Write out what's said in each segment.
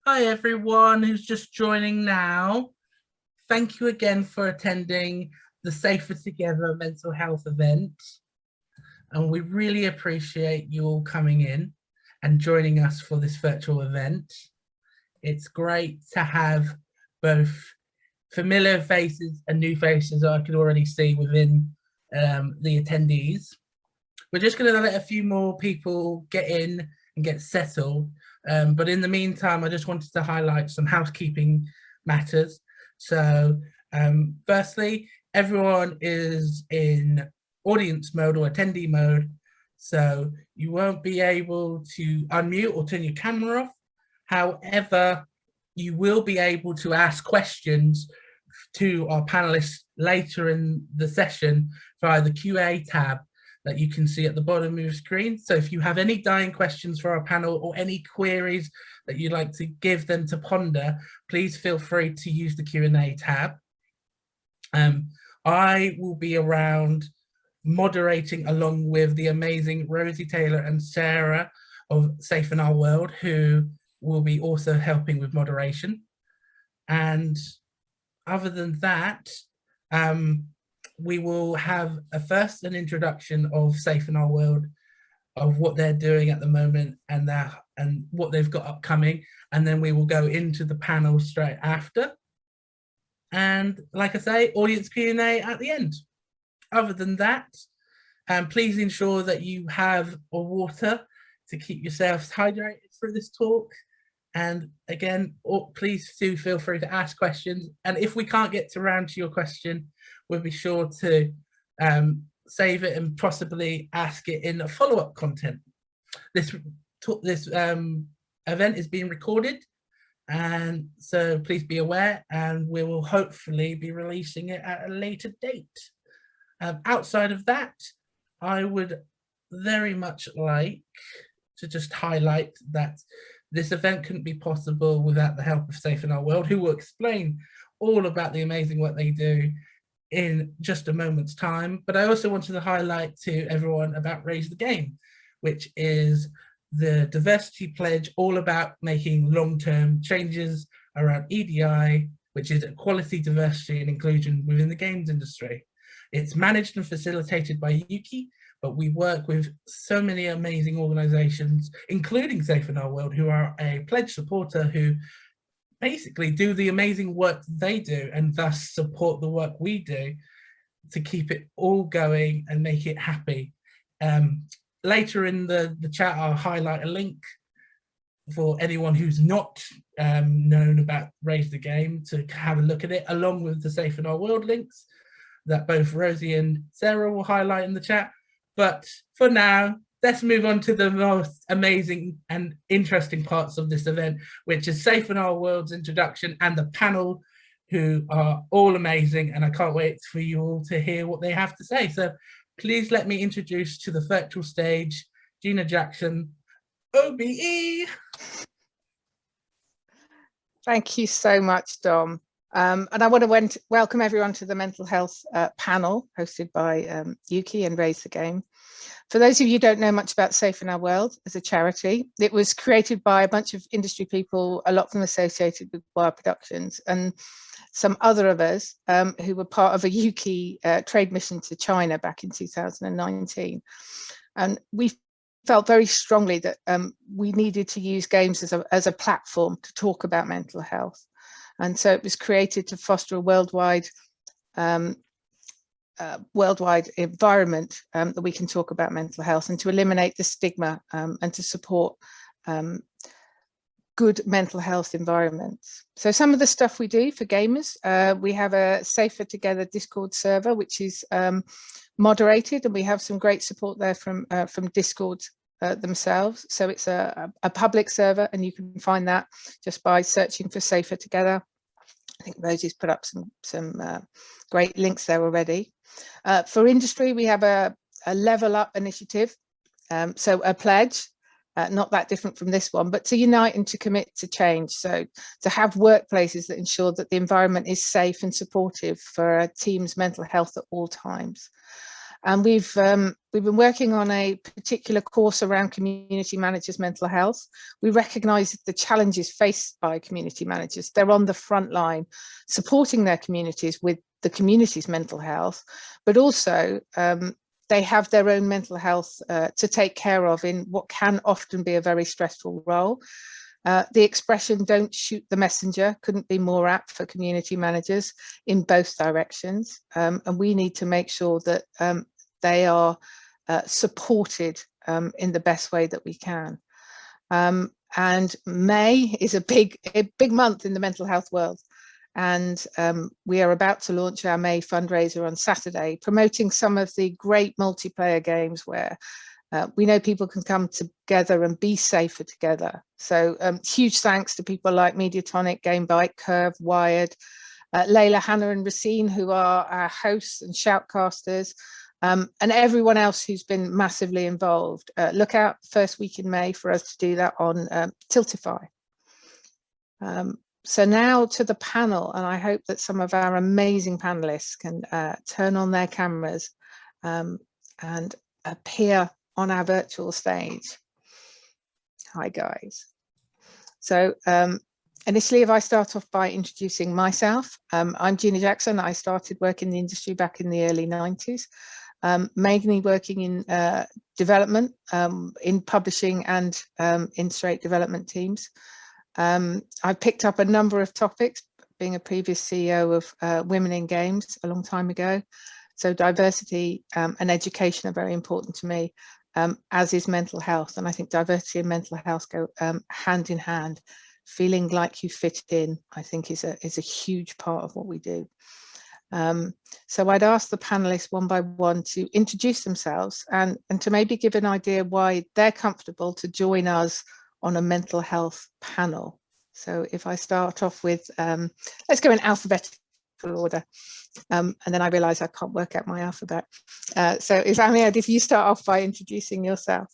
Hi everyone who's just joining now. Thank you again for attending the Safer Together mental health event. And we really appreciate you all coming in and joining us for this virtual event. It's great to have both familiar faces and new faces I can already see within the attendees. We're just going to let a few more people get in and get settled. But in the meantime, I just wanted to highlight some housekeeping matters. So firstly, everyone is in audience mode or attendee mode. So you won't be able to unmute or turn your camera off. However, you will be able to ask questions to our panelists later in the session via the QA tab that you can see at the bottom of your screen. So if you have any dying questions for our panel or any queries that you'd like to give them to ponder, please feel free to use the Q&A tab. I will be around moderating along with the amazing Rosie Taylor and Sarah of Safe in Our World, who will be also helping with moderation. And other than that, we will have an introduction of Safe in Our World, of what they're doing at the moment and what they've got upcoming. And then we will go into the panel straight after. And like I say, audience Q&A at the end. Other than that, please ensure that you have a water to keep yourselves hydrated through this talk. And again, please do feel free to ask questions. And if we can't get around to your question, we'll be sure to save it and possibly ask it in a follow-up content. This event is being recorded, and so please be aware, and we will hopefully be releasing it at a later date. Outside of that, I would very much like to just highlight that this event couldn't be possible without the help of Safe in Our World, who will explain all about the amazing work they do in just a moment's time. But I also wanted to highlight to everyone about Raise the Game, which is the diversity pledge all about making long-term changes around EDI, which is equality, diversity and inclusion within the games industry. It's managed and facilitated by Ukie, but we work with so many amazing organizations, including Safe in Our World, who are a pledge supporter, who basically do the amazing work they do and thus support the work we do to keep it all going and make it happy. Later in the chat, I'll highlight a link for anyone who's not known about Raise the Game to have a look at it, along with the Safe in Our World links that both Rosie and Sarah will highlight in the chat. But for now, let's move on to the most amazing and interesting parts of this event, which is Safe in Our World's introduction and the panel, who are all amazing. And I can't wait for you all to hear what they have to say. So please let me introduce to the virtual stage, Gina Jackson, OBE. Thank you so much, Dom. And I want to welcome everyone to the mental health panel hosted by Ukie and Raise the Game. For those of you who don't know much about Safe in Our World as a charity, it was created by a bunch of industry people, a lot of them associated with Wire Productions, and some other of us who were part of a Ukie trade mission to China back in 2019. And we felt very strongly that we needed to use games as a platform to talk about mental health. And so it was created to foster a worldwide environment that we can talk about mental health, and to eliminate the stigma and to support good mental health environments. So some of the stuff we do for gamers, we have a Safer Together Discord server, which is moderated, and we have some great support there from Discord themselves. So it's a public server, and you can find that just by searching for Safer Together. I think Rosie's put up some great links there already. For industry, we have a level up initiative, so a pledge, not that different from this one, but to unite and to commit to change. So to have workplaces that ensure that the environment is safe and supportive for a team's mental health at all times. And we've been working on a particular course around community managers' mental health. We recognise the challenges faced by community managers. They're on the front line, supporting their communities with the community's mental health, but also they have their own mental health to take care of in what can often be a very stressful role. The expression "don't shoot the messenger" couldn't be more apt for community managers in both directions. And we need to make sure that they are supported in the best way that we can. And May is a big month in the mental health world. And we are about to launch our May fundraiser on Saturday, promoting some of the great multiplayer games where we know people can come together and be safer together. So huge thanks to people like Mediatonic, Gamebite, Curve, Wired, Layla, Hannah and Racine, who are our hosts and shoutcasters, and everyone else who's been massively involved. Look out first week in May for us to do that on Tiltify. So now to the panel, and I hope that some of our amazing panelists can turn on their cameras and appear on our virtual stage. Hi guys. So initially, if I start off by introducing myself, I'm Gina Jackson. I started working in the industry back in the early 90s, mainly working in development, in publishing and in straight development teams. I picked up a number of topics, being a previous CEO of Women in Games a long time ago. So diversity and education are very important to me, as is mental health. And I think diversity and mental health go hand in hand. Feeling like you fit in, I think, is a huge part of what we do. So I'd ask the panelists one by one to introduce themselves and to maybe give an idea why they're comfortable to join us on a mental health panel. So if I start off with, let's go in alphabetical order. And then I realise I can't work out my alphabet. So if you start off by introducing yourself.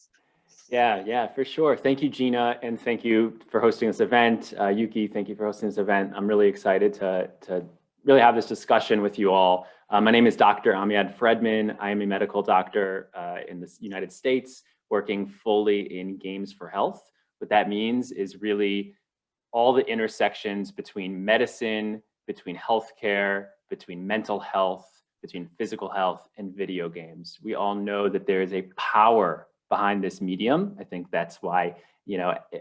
Yeah, for sure. Thank you, Gina, and thank you for hosting this event. Ukie, thank you for hosting this event. I'm really excited to really have this discussion with you all. My name is Dr. Ahmad Fredman. I am a medical doctor in the United States, working fully in games for health. What that means is really all the intersections between medicine, between healthcare, between mental health, between physical health and video games. We all know that there is a power behind this medium. I think that's why,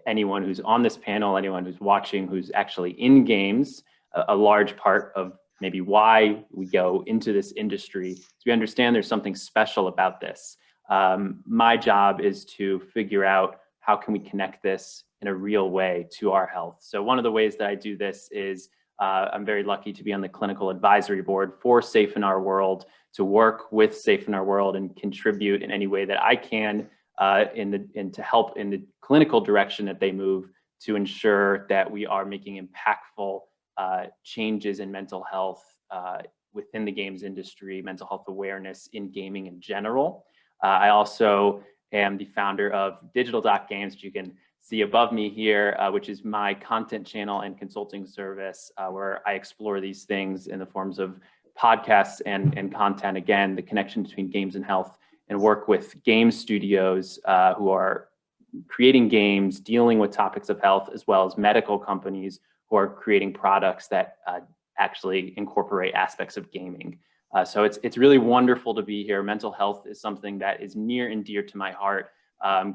anyone who's on this panel, anyone who's watching, who's actually in games, a large part of maybe why we go into this industry is we understand there's something special about this. My job is to figure out how can we connect this in a real way to our health. So one of the ways that I do this is I'm very lucky to be on the clinical advisory board for Safe in Our World, to work with Safe in Our World and contribute in any way that I can and to help in the clinical direction that they move to ensure that we are making impactful changes in mental health within the games industry, mental health awareness in gaming in general. I also am the founder of Digital Doc Games, which you can see above me here, which is my content channel and consulting service, where I explore these things in the forms of podcasts and content. Again, the connection between games and health, and work with game studios who are creating games, dealing with topics of health, as well as medical companies who are creating products that actually incorporate aspects of gaming. So it's really wonderful to be here. Mental health is something that is near and dear to my heart.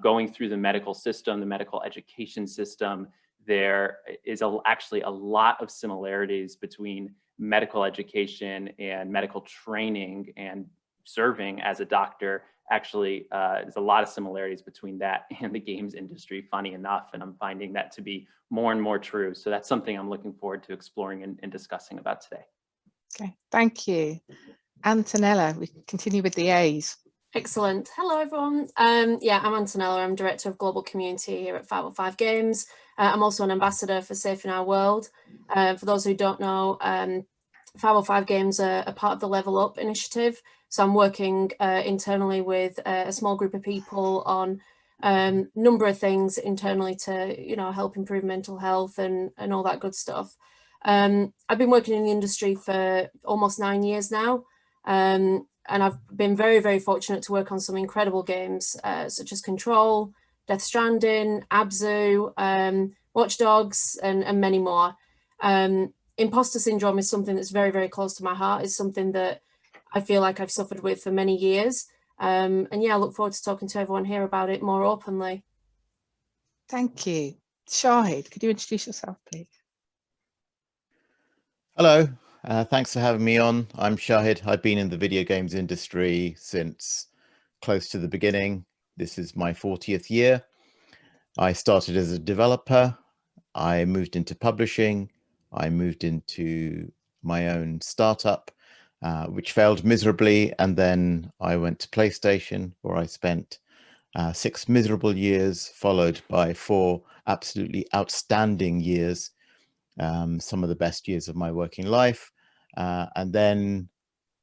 Going through the medical system, the medical education system, there is actually a lot of similarities between medical education and medical training and serving as a doctor. Actually, there's a lot of similarities between that and the games industry, funny enough, and I'm finding that to be more and more true. So that's something I'm looking forward to exploring and discussing about today. Okay, thank you. Antonella, we continue with the A's. Excellent. Hello, everyone. I'm Antonella. I'm Director of Global Community here at 505 Games. I'm also an ambassador for Safe in Our World. For those who don't know, 505 Games are a part of the Level Up initiative. So I'm working internally with a small group of people on a number of things internally to, help improve mental health and all that good stuff. I've been working in the industry for almost 9 years now. and I've been very, very fortunate to work on some incredible games, such as Control, Death Stranding, Abzu, Watch Dogs, and many more. Imposter Syndrome is something that's very, very close to my heart. It's something that I feel like I've suffered with for many years. And yeah, I look forward to talking to everyone here about it more openly. Thank you. Shahid, could you introduce yourself, please? Hello, thanks for having me on. I'm Shahid. I've been in the video games industry since close to the beginning. This is my 40th year. I started as a developer. I moved into publishing. I moved into my own startup, which failed miserably. And then I went to PlayStation, where I spent 6 miserable years, followed by 4 absolutely outstanding years. Some of the best years of my working life. And then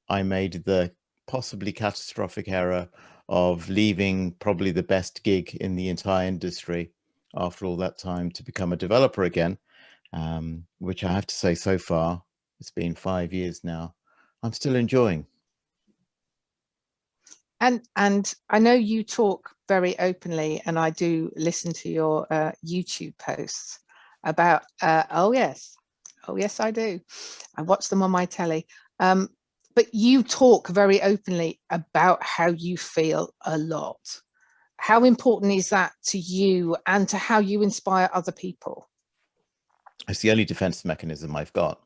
I made the possibly catastrophic error of leaving probably the best gig in the entire industry after all that time to become a developer again, which I have to say so far, it's been 5 years now, I'm still enjoying. And I know you talk very openly, and I do listen to your YouTube posts about, oh yes, I do. I watch them on my telly. But you talk very openly about how you feel a lot. How important is that to you and to how you inspire other people? It's the only defense mechanism I've got.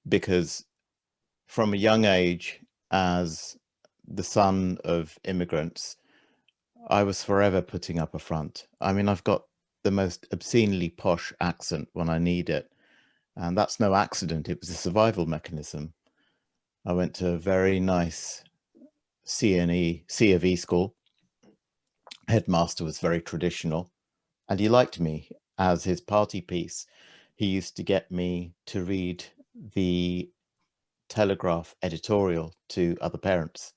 Because from a young age, as the son of immigrants, I was forever putting up a front. I mean, I've got the most obscenely posh accent when I need it. And that's no accident. It was a survival mechanism. I went to a very nice C of E school. Headmaster was very traditional, and he liked me. As his party piece, he used to get me to read the Telegraph editorial to other parents.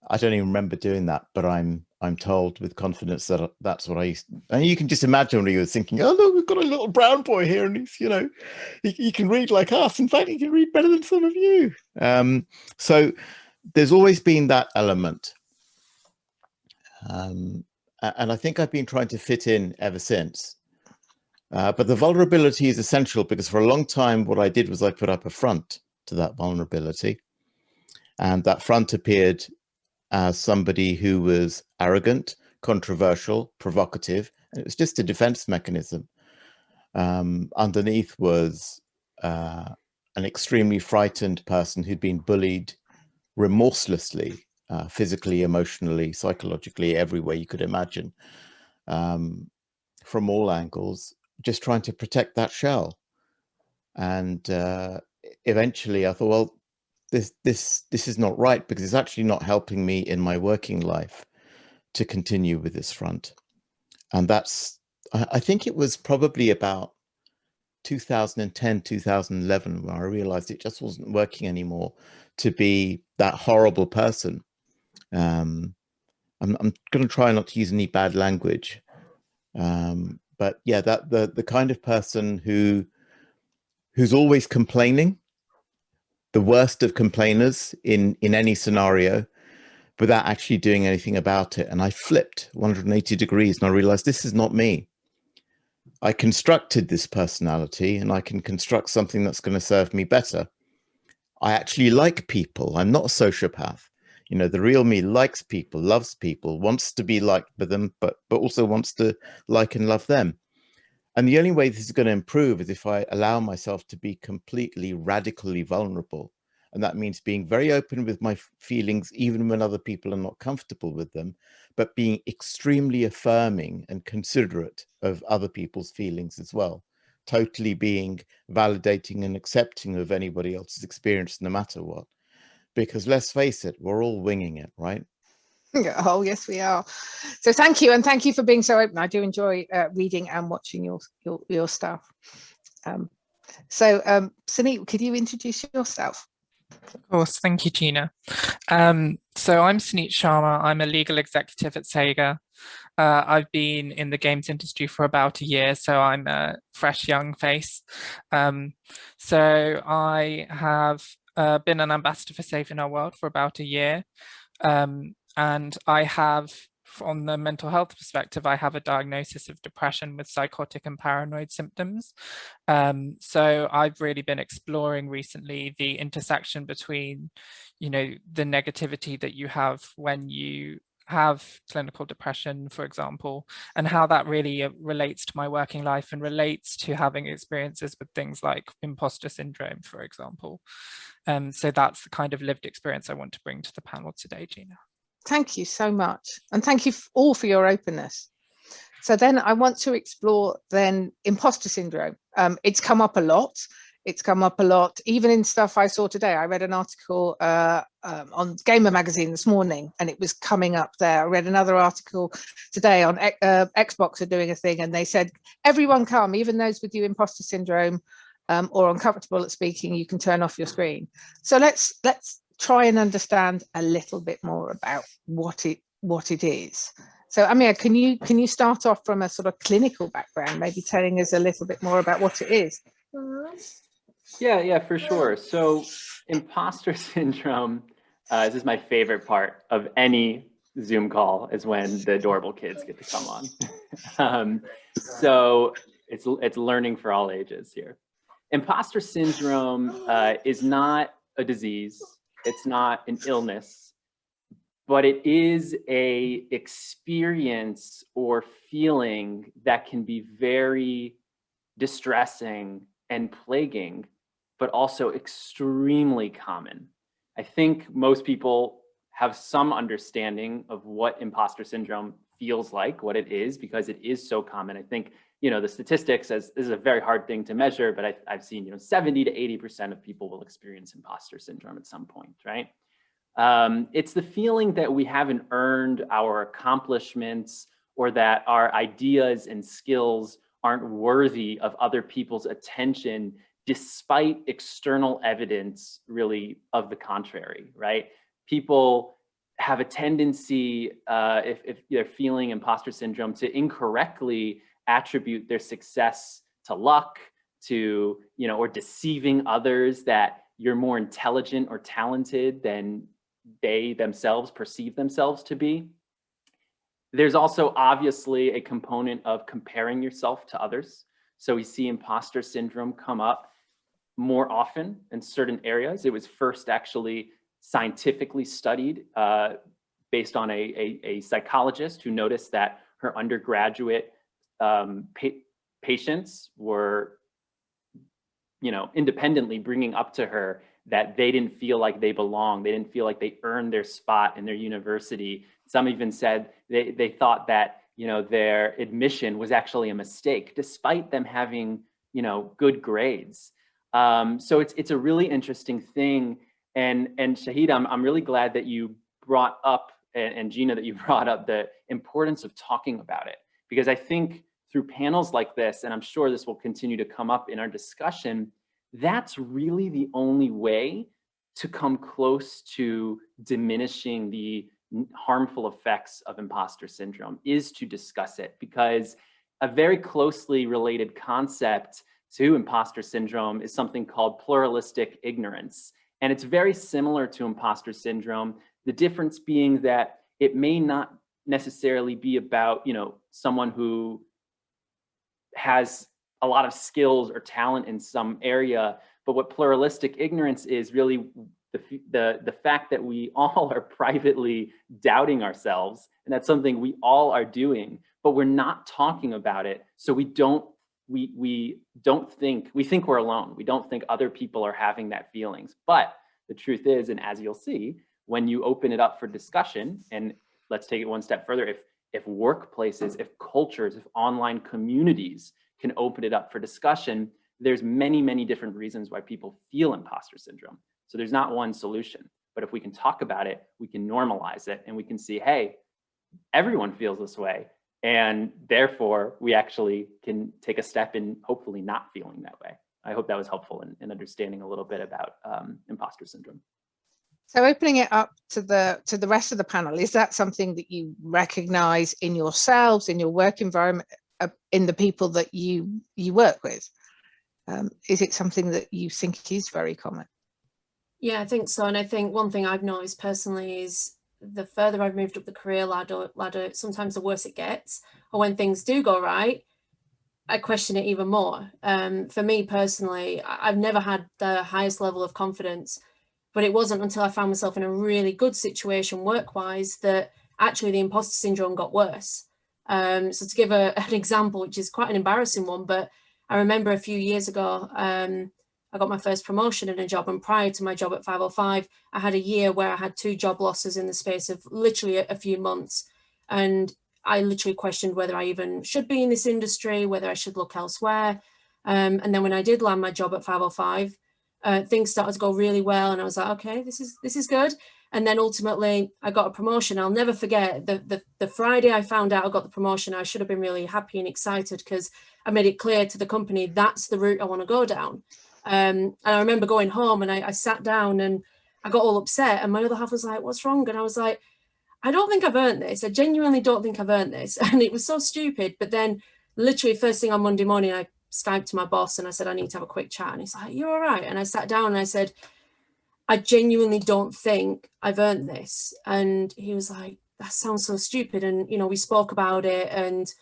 I don't even remember doing that, but I'm told with confidence that that's what I used to, and you can just imagine what he was thinking. Oh look, we've got a little brown boy here, and he's, you know, he can read like us. In fact, he can read better than some of you. So there's always been that element, and I think I've been trying to fit in ever since. But the vulnerability is essential, because for a long time what I did was I put up a front to that vulnerability, and that front appeared as somebody who was arrogant, controversial, provocative, and it was just a defense mechanism. Underneath was an extremely frightened person who'd been bullied remorselessly, physically, emotionally, psychologically, every way you could imagine, from all angles, just trying to protect that shell. And eventually I thought, well, this is not right, because it's actually not helping me in my working life to continue with this front. And that's, I think it was probably about 2010, 2011, where I realized it just wasn't working anymore to be that horrible person. I'm going to try not to use any bad language. But yeah, that the kind of person who's always complaining, the worst of complainers in any scenario, without actually doing anything about it. And I flipped 180 degrees and I realized this is not me. I constructed this personality, and I can construct something that's going to serve me better. I actually like people. I'm not a sociopath. You know, the real me likes people, loves people, wants to be liked by them, but also wants to like and love them. And the only way this is going to improve is if I allow myself to be completely, radically vulnerable. And that means being very open with my feelings, even when other people are not comfortable with them, but being extremely affirming and considerate of other people's feelings as well. Totally being validating and accepting of anybody else's experience, no matter what. Because let's face it, we're all winging it, right? Oh yes, we are. So thank you, and thank you for being so open. I do enjoy reading and watching your stuff. Sunit, could you introduce yourself? Of course, thank you, Gina. So I'm Sunit Sharma. I'm a legal executive at Sega. I've been in the games industry for about a year, so I'm a fresh young face. So I have been an ambassador for Safe in Our World for about a year. And I have, from the mental health perspective, I have a diagnosis of depression with psychotic and paranoid symptoms. So I've really been exploring recently the intersection between, the negativity that you have when you have clinical depression, for example, and how that really relates to my working life and relates to having experiences with things like imposter syndrome, for example. So that's the kind of lived experience I want to bring to the panel today, Gina. Thank you so much. And thank you all for your openness. So then I want to explore then imposter syndrome. It's come up a lot. It's come up a lot, even in stuff I saw today. I read an article on Gamer magazine this morning, and it was coming up there. I read another article today on Xbox are doing a thing, and they said, everyone come, even those with you imposter syndrome or uncomfortable at speaking, you can turn off your screen. So let's try and understand a little bit more about what it is. So Amir, can you start off from a sort of clinical background, maybe telling us a little bit more about what it is? Yeah, for sure. So imposter syndrome, this is my favorite part of any Zoom call, is when the adorable kids get to come on. So it's learning for all ages here. Imposter syndrome is not a disease. It's not an illness, but it is a experience or feeling that can be very distressing and plaguing, but also extremely common. I think most people have some understanding of what imposter syndrome feels like, what it is, because it is so common. I think, the statistics, as this is a very hard thing to measure, but I've seen, 70 to 80% of people will experience imposter syndrome at some point, right? It's the feeling that we haven't earned our accomplishments, or that our ideas and skills aren't worthy of other people's attention, despite external evidence really of the contrary, right? People have a tendency, if they're feeling imposter syndrome, to incorrectly attribute their success to luck, to, or deceiving others that you're more intelligent or talented than they themselves perceive themselves to be. There's also obviously a component of comparing yourself to others. So we see imposter syndrome come up more often in certain areas. It was first actually scientifically studied based on a psychologist who noticed that her undergraduate patients were, independently bringing up to her that they didn't feel like they belonged. They didn't feel like they earned their spot in their university. Some even said they thought that, their admission was actually a mistake, despite them having, good grades. So it's a really interesting thing. And Shahid, I'm really glad that you brought up, and Gina, that you brought up the importance of talking about it, because I think through panels like this, and I'm sure this will continue to come up in our discussion, that's really the only way to come close to diminishing the harmful effects of imposter syndrome, is to discuss it, because a very closely related concept to imposter syndrome is something called pluralistic ignorance. And it's very similar to imposter syndrome, the difference being that it may not necessarily be about, someone who has a lot of skills or talent in some area, but what pluralistic ignorance is really the fact that we all are privately doubting ourselves, and that's something we all are doing, but we're not talking about it. So we think we're alone. We don't think other people are having that feelings. But the truth is, and as you'll see, when you open it up for discussion, and let's take it one step further, if workplaces, if cultures, if online communities can open it up for discussion, there's many, many different reasons why people feel imposter syndrome. So there's not one solution, but if we can talk about it, we can normalize it, and we can see, hey, everyone feels this way. And therefore, we actually can take a step in hopefully not feeling that way. I hope that was helpful in understanding a little bit about imposter syndrome. So opening it up to the rest of the panel, is that something that you recognize in yourselves, in your work environment, in the people that you work with? Is it something that you think is very common? Yeah, I think so. And I think one thing I've noticed personally is the further I've moved up the career ladder, sometimes the worse it gets. Or when things do go right, I question it even more. For me personally, I've never had the highest level of confidence, but it wasn't until I found myself in a really good situation work-wise that actually the imposter syndrome got worse. So to give an example, which is quite an embarrassing one, but I remember a few years ago, I got my first promotion in a job, and prior to my job at 505, I had a year where I had 2 job losses in the space of literally a few months. And I literally questioned whether I even should be in this industry, whether I should look elsewhere. And then when I did land my job at 505, things started to go really well, and I was like, okay, this is good. And then ultimately I got a promotion. I'll never forget the Friday I found out I got the promotion. I should have been really happy and excited because I made it clear to the company that's the route I want to go down. And I remember going home and I sat down and I got all upset, and my other half was like, what's wrong? And I was like, I don't think I've earned this. I genuinely don't think I've earned this. And it was so stupid. But then literally first thing on Monday morning, I Skyped to my boss and I said, I need to have a quick chat. And he's like, you're all right. And I sat down and I said, I genuinely don't think I've earned this. And he was like, that sounds so stupid. And, you know, we spoke about it, and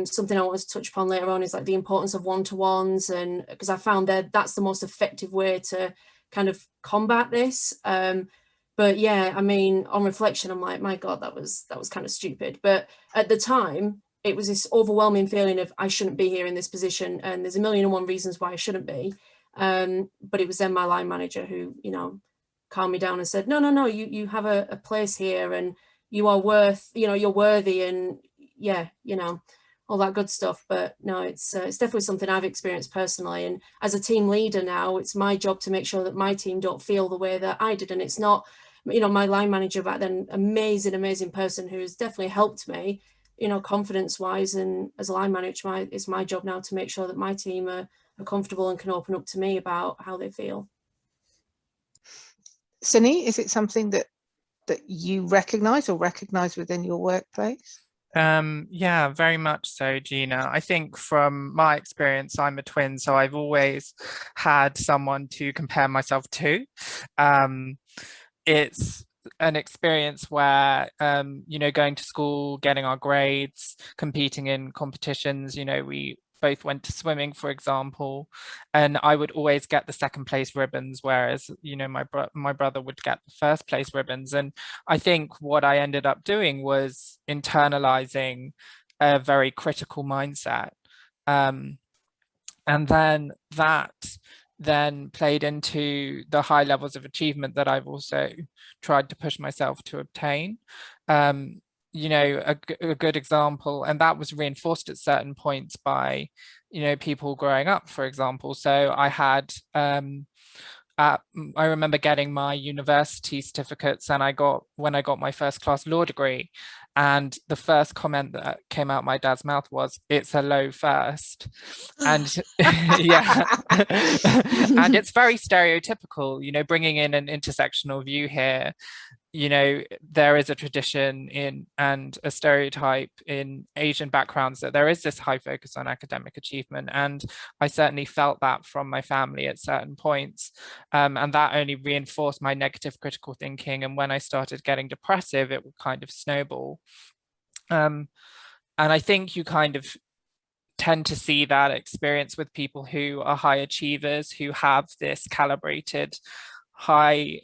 something I wanted to touch upon later on is like the importance of one-to-ones, and because I found that that's the most effective way to kind of combat this. But yeah, I mean, on reflection, I'm like, my God, that was kind of stupid. But at the time, it was this overwhelming feeling of I shouldn't be here in this position, and there's a million and one reasons why I shouldn't be. But it was then my line manager who, you know, calmed me down and said, no, you have a place here, and you are worth, you know, you're worthy, and yeah, you know, all that good stuff. But no, it's definitely something I've experienced personally. And as a team leader now, it's my job to make sure that my team don't feel the way that I did. And it's not, you know, my line manager back then, amazing person who's definitely helped me, you know, confidence wise. And as a line manager, it's my job now to make sure that my team are comfortable and can open up to me about how they feel. Sunny, is it something that you recognize within your workplace? Yeah, very much so, Gina. I think from my experience, I'm a twin, so I've always had someone to compare myself to. It's an experience where, you know, going to school, getting our grades, competing in competitions, you know, we both went to swimming, for example, and I would always get the second place ribbons, whereas, you know, my brother would get the first place ribbons. And I think what I ended up doing was internalizing a very critical mindset. And then that played into the high levels of achievement that I've also tried to push myself to obtain. You know, a good example, and that was reinforced at certain points by, you know, people growing up, for example. So I had, I remember getting my university certificates, and when I got my first class law degree, and the first comment that came out my dad's mouth was, "It's a low first." And yeah, and it's very stereotypical, you know, bringing in an intersectional view here. You know, there is a tradition and a stereotype in Asian backgrounds that there is this high focus on academic achievement. And I certainly felt that from my family at certain points. And that only reinforced my negative critical thinking. And when I started getting depressive, it would kind of snowball. And I think you kind of tend to see that experience with people who are high achievers, who have this calibrated high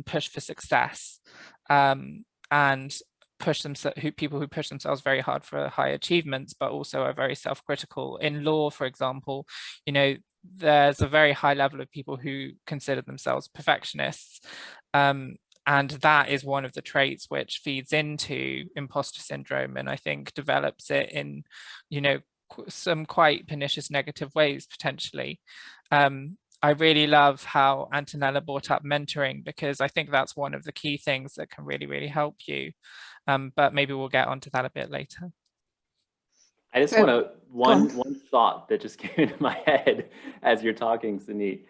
push for success, and people who push themselves very hard for high achievements, but also are very self-critical. In law, for example, you know, there's a very high level of people who consider themselves perfectionists. And that is one of the traits which feeds into imposter syndrome, and I think develops it in, you know, some quite pernicious negative ways, potentially. I really love how Antonella brought up mentoring, because I think that's one of the key things that can really, really help you. But maybe we'll get onto that a bit later. I just want to, one thought that just came into my head as you're talking, Sunny.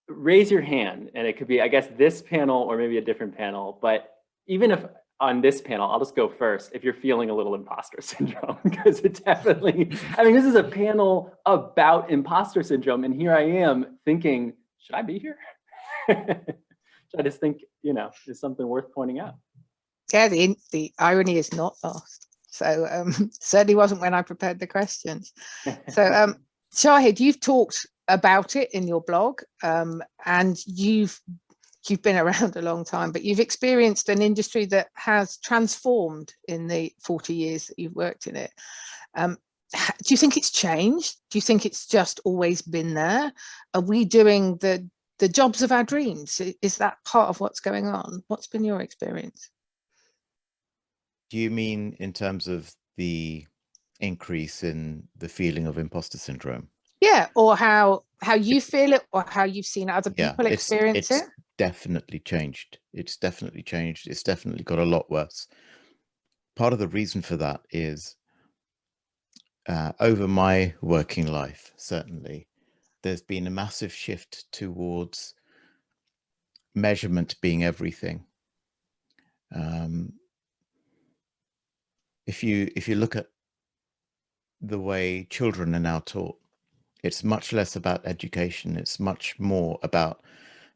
Raise your hand, and it could be, I guess, this panel or maybe a different panel, but even if on this panel, I'll just go first, if you're feeling a little imposter syndrome, because it definitely, I mean, this is a panel about imposter syndrome, and here I am thinking, should I be here? I just think, you know, is something worth pointing out. Yeah, the irony is not lost. So certainly wasn't when I prepared the questions. So Shahid, you've talked about it in your blog, and you've been around a long time, but you've experienced an industry that has transformed in the 40 years that you've worked in it. Do you think it's changed? Do you think it's just always been there? Are we doing the jobs of our dreams? Is that part of what's going on? What's been your experience? Do you mean in terms of the increase in the feeling of imposter syndrome? Yeah, or how you feel it, or how you've seen other people experience it? Definitely changed. It's definitely changed. It's definitely got a lot worse. Part of the reason for that is over my working life, certainly, there's been a massive shift towards measurement being everything. If you look at the way children are now taught, it's much less about education. It's much more about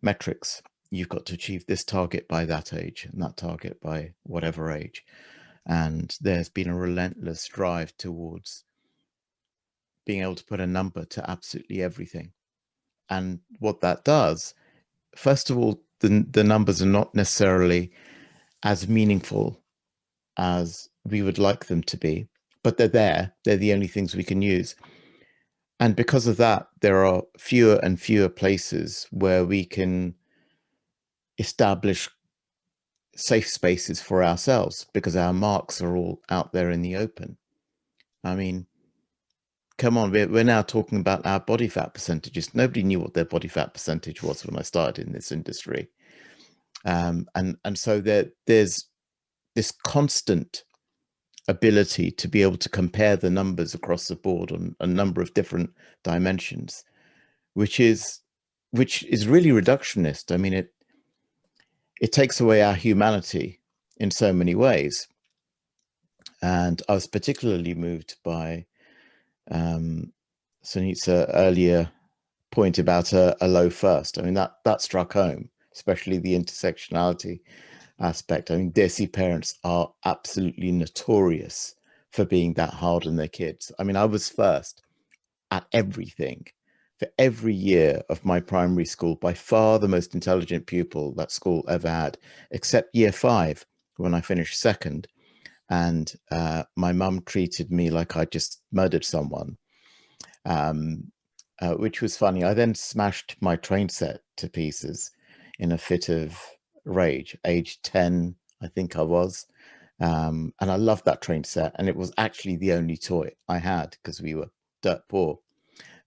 metrics. You've got to achieve this target by that age and that target by whatever age. And there's been a relentless drive towards being able to put a number to absolutely everything. And what that does, first of all, the numbers are not necessarily as meaningful as we would like them to be, but they're there. They're the only things we can use. And because of that, there are fewer and fewer places where we can establish safe spaces for ourselves, because our marks are all out there in the open. I mean, come on, we're now talking about our body fat percentages. Nobody knew what their body fat percentage was when I started in this industry. And so there's this constant ability to be able to compare the numbers across the board on a number of different dimensions, which is really reductionist. I mean, it takes away our humanity in so many ways. And I was particularly moved by Sunit's earlier point about a low first. I mean, that struck home, especially the intersectionality aspect. I mean, DESI parents are absolutely notorious for being that hard on their kids. I mean, I was first at everything for every year of my primary school, by far the most intelligent pupil that school ever had, except year 5 when I finished second. And my mum treated me like I just murdered someone, which was funny. I then smashed my train set to pieces in a fit of rage, age 10, I think I was. And I loved that train set. And it was actually the only toy I had because we were dirt poor.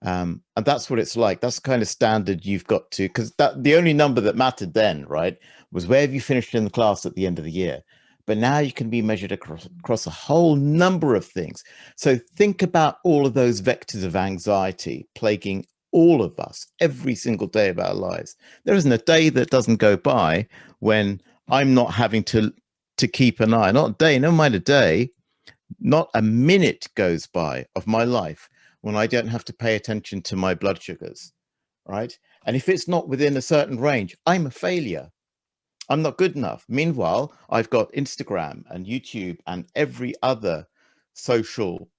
And that's what it's like. That's the kind of standard you've got to, because the only number that mattered then, right, was where have you finished in the class at the end of the year. But now you can be measured across a whole number of things. So think about all of those vectors of anxiety plaguing all of us every single day of our lives. There isn't a day that doesn't go by when I'm not having to keep an eye, not a day, never mind a day, not a minute goes by of my life when I don't have to pay attention to my blood sugars, right? And if it's not within a certain range, I'm a failure. I'm not good enough. Meanwhile, I've got Instagram and YouTube and every other social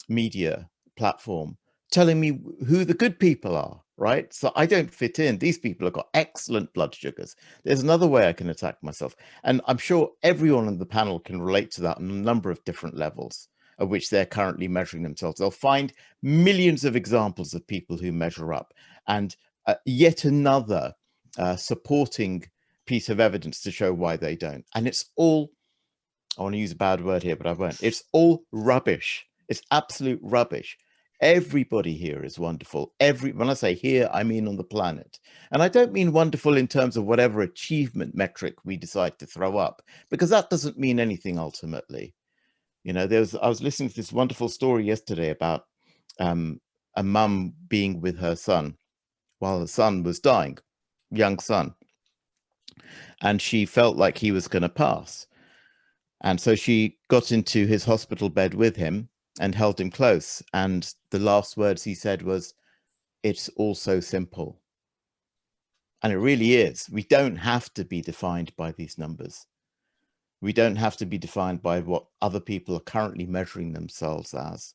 media platform telling me who the good people are, right? So I don't fit in. These people have got excellent blood sugars. There's another way I can attack myself. And I'm sure everyone on the panel can relate to that on a number of different levels at which they're currently measuring themselves. They'll find millions of examples of people who measure up, and yet another supporting piece of evidence to show why they don't. And it's all, I want to use a bad word here, but I won't. It's all rubbish. It's absolute rubbish. Everybody here is wonderful. When I say here, I mean on the planet. And I don't mean wonderful in terms of whatever achievement metric we decide to throw up, because that doesn't mean anything ultimately. You know, I was listening to this wonderful story yesterday about a mum being with her son while the son was dying, young son. And she felt like he was going to pass. And so she got into his hospital bed with him and held him close. And the last words he said was, "It's all so simple." And it really is. We don't have to be defined by these numbers. We don't have to be defined by what other people are currently measuring themselves as.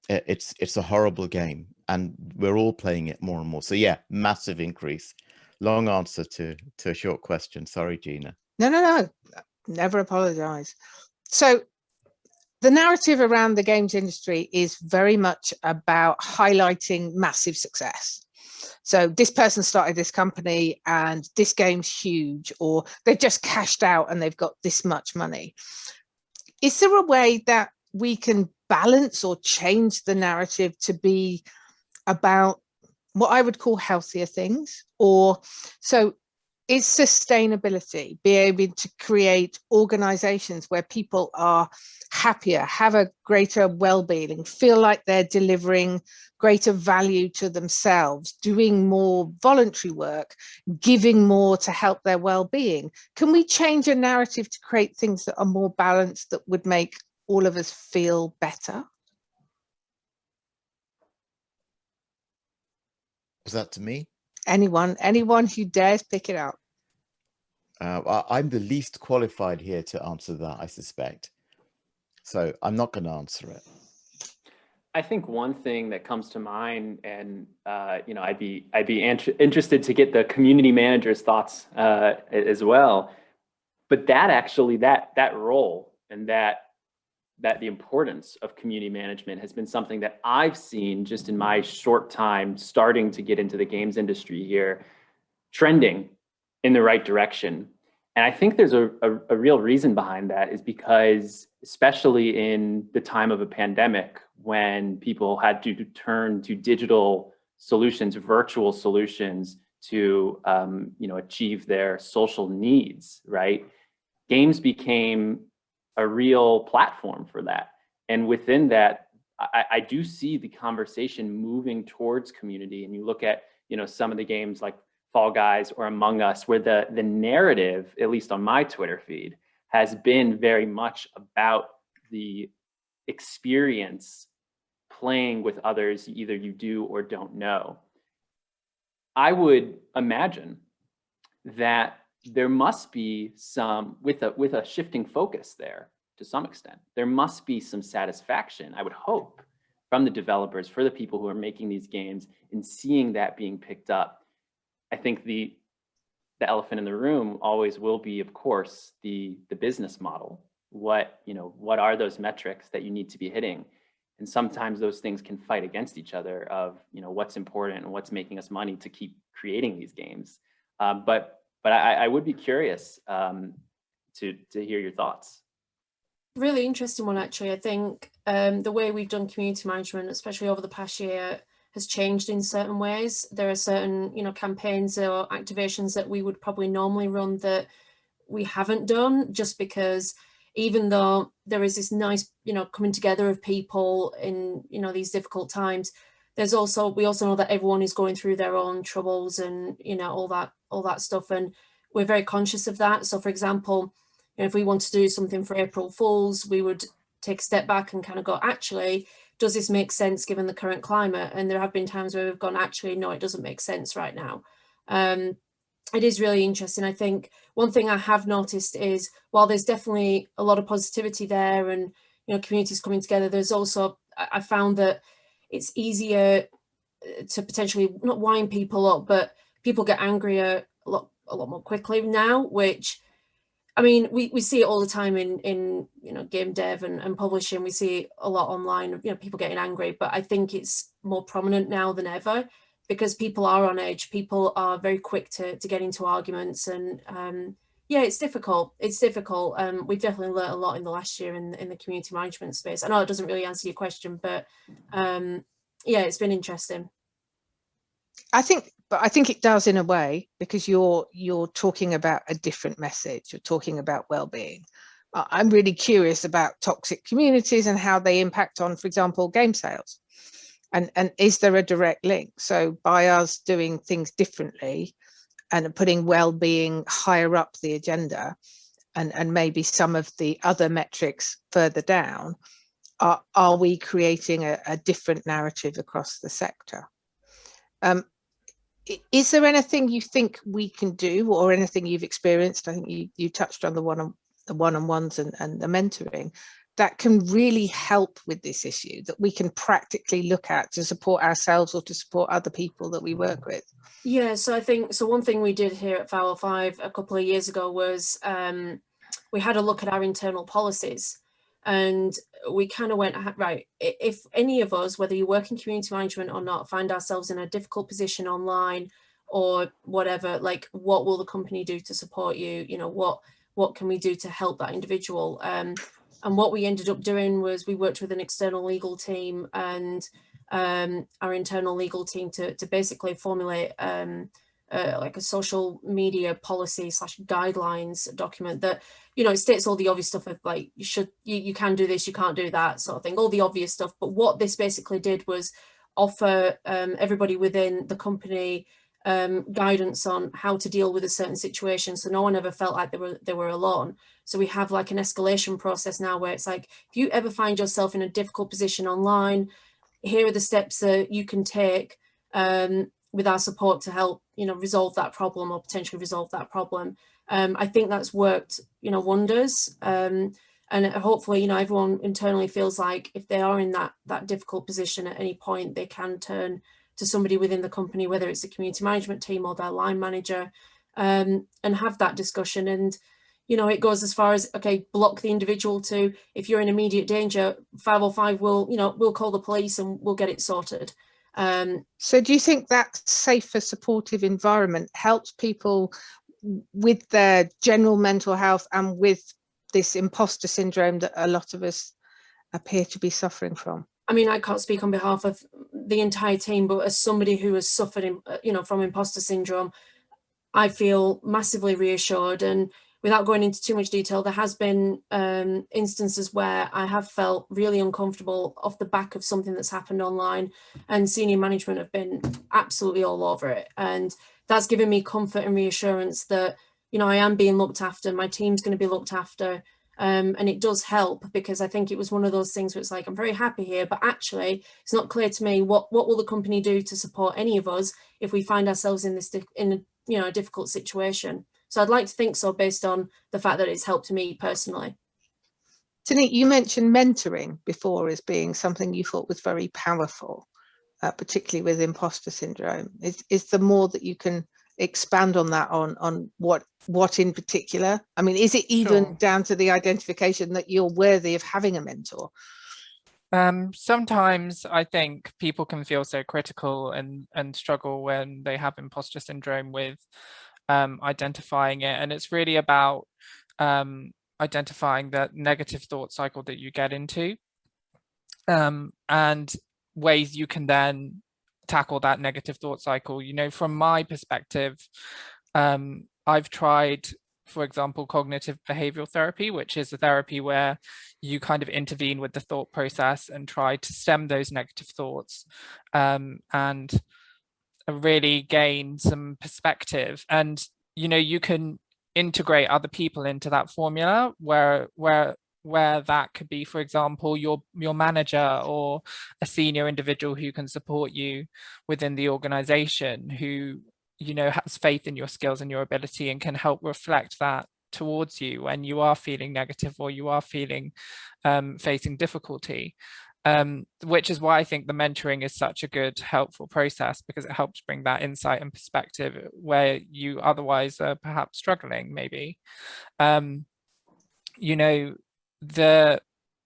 It's a horrible game, and we're all playing it more and more. So yeah, massive increase. Long answer to a short question. Sorry, Gina. No. Never apologize. So the narrative around the games industry is very much about highlighting massive success. So this person started this company and this game's huge, or they've just cashed out and they've got this much money. Is there a way that we can balance or change the narrative to be about what I would call healthier things? Or so is sustainability, be able to create organizations where people are happier, have a greater well-being, feel like they're delivering greater value to themselves, doing more voluntary work, giving more to help their well-being? Can we change a narrative to create things that are more balanced, that would make all of us feel better? Was that to me? Anyone who dares pick it up. I'm the least qualified here to answer that, I suspect. So I'm not going to answer it. I think one thing that comes to mind, and I'd be interested to get the community manager's thoughts as well. But that role and that the importance of community management has been something that I've seen just in my short time starting to get into the games industry here, trending in the right direction. And I think there's a real reason behind that, is because especially in the time of a pandemic, when people had to turn to digital solutions, virtual solutions to achieve their social needs, right? Games became a real platform for that. And within that, I do see the conversation moving towards community. And you look at, some of the games like Fall Guys or Among Us, where the narrative, at least on my Twitter feed, has been very much about the experience playing with others either you do or don't know. I would imagine that there must be some, with a shifting focus there to some extent, there must be some satisfaction, I would hope, from the developers, for the people who are making these games, in seeing that being picked up. I think the elephant in the room always will be, of course, the business model. What are those metrics that you need to be hitting? And sometimes those things can fight against each other of, what's important and what's making us money to keep creating these games. But I would be curious to hear your thoughts. Really interesting one, actually. I think the way we've done community management, especially over the past year, has changed in certain ways. There are certain, campaigns or activations that we would probably normally run that we haven't done, just because even though there is this nice, coming together of people in, these difficult times, we also know that everyone is going through their own troubles and, all that stuff. And we're very conscious of that. So for example, if we want to do something for April Fools, we would take a step back and kind of go, actually, does this make sense given the current climate? And there have been times where we've gone, actually, no, it doesn't make sense right now. It is really interesting. I think one thing I have noticed is, while there's definitely a lot of positivity there and, communities coming together, there's also, I found that it's easier to potentially not wind people up, but people get angrier a lot more quickly now, which, I mean, we see it all the time in game dev and publishing. We see a lot online, people getting angry, but I think it's more prominent now than ever, because people are on edge. People are very quick to get into arguments, and yeah, it's difficult. We've definitely learned a lot in the last year in the community management space. I know it doesn't really answer your question, but yeah, it's been interesting. I think it does in a way, because you're talking about a different message. You're talking about well-being. I'm really curious about toxic communities and how they impact on, for example, game sales. And is there a direct link? So by us doing things differently and putting well-being higher up the agenda, and maybe some of the other metrics further down, are we creating a different narrative across the sector? is there anything you think we can do, or anything you've experienced? I think you touched on the one-on-ones and the mentoring that can really help with this issue, that we can practically look at to support ourselves or to support other people that we work with. Yeah, so I think, so one thing we did here at Faryal 5 a couple of years ago was we had a look at our internal policies, and we kind of went, right, if any of us, whether you work in community management or not, find ourselves in a difficult position online or whatever, like, what will the company do to support you? You know, what can we do to help that individual? And what we ended up doing was we worked with an external legal team and our internal legal team to basically formulate like a social media policy / guidelines document that, you know, it states all the obvious stuff of like, you can do this, you can't do that sort of thing, all the obvious stuff. But what this basically did was offer everybody within the company guidance on how to deal with a certain situation, so no one ever felt like they were alone. So we have like an escalation process now where it's like, if you ever find yourself in a difficult position online, here are the steps that you can take with our support to help, you know, resolve that problem or potentially resolve that problem. I think that's worked, you know, wonders. And hopefully, you know, everyone internally feels like if they are in that difficult position at any point, they can turn to somebody within the company, whether it's the community management team or their line manager, and have that discussion. And, you know, it goes as far as, okay, block the individual to, if you're in immediate danger, 505 will, you know, we'll call the police and we'll get it sorted. So do you think that safer, supportive environment helps people with their general mental health and with this imposter syndrome that a lot of us appear to be suffering from? I mean, I can't speak on behalf of the entire team, but as somebody who has suffered, you know, from imposter syndrome, I feel massively reassured. And without going into too much detail, there has been instances where I have felt really uncomfortable off the back of something that's happened online, and senior management have been absolutely all over it. And that's given me comfort and reassurance that, you know, I am being looked after, my team's going to be looked after. And it does help, because I think it was one of those things where it's like, I'm very happy here, but actually it's not clear to me what will the company do to support any of us if we find ourselves in this a difficult situation. So I'd like to think so, based on the fact that it's helped me personally. Tanique, you mentioned mentoring before as being something you thought was very powerful, particularly with imposter syndrome. Is there more that you can expand on that, on what in particular? I mean, is it even down to the identification that you're worthy of having a mentor? Sometimes I think people can feel so critical and struggle when they have imposter syndrome with identifying it, and it's really about identifying that negative thought cycle that you get into, and ways you can then tackle that negative thought cycle. You know, from my perspective, I've tried, for example, cognitive behavioral therapy, which is a therapy where you kind of intervene with the thought process and try to stem those negative thoughts, and really gain some perspective. And, you know, you can integrate other people into that formula where that could be, for example, your manager or a senior individual who can support you within the organization, who, you know, has faith in your skills and your ability and can help reflect that towards you when you are feeling negative or you are feeling facing difficulty. Which is why I think the mentoring is such a good, helpful process, because it helps bring that insight and perspective where you otherwise are perhaps struggling, maybe. You know, the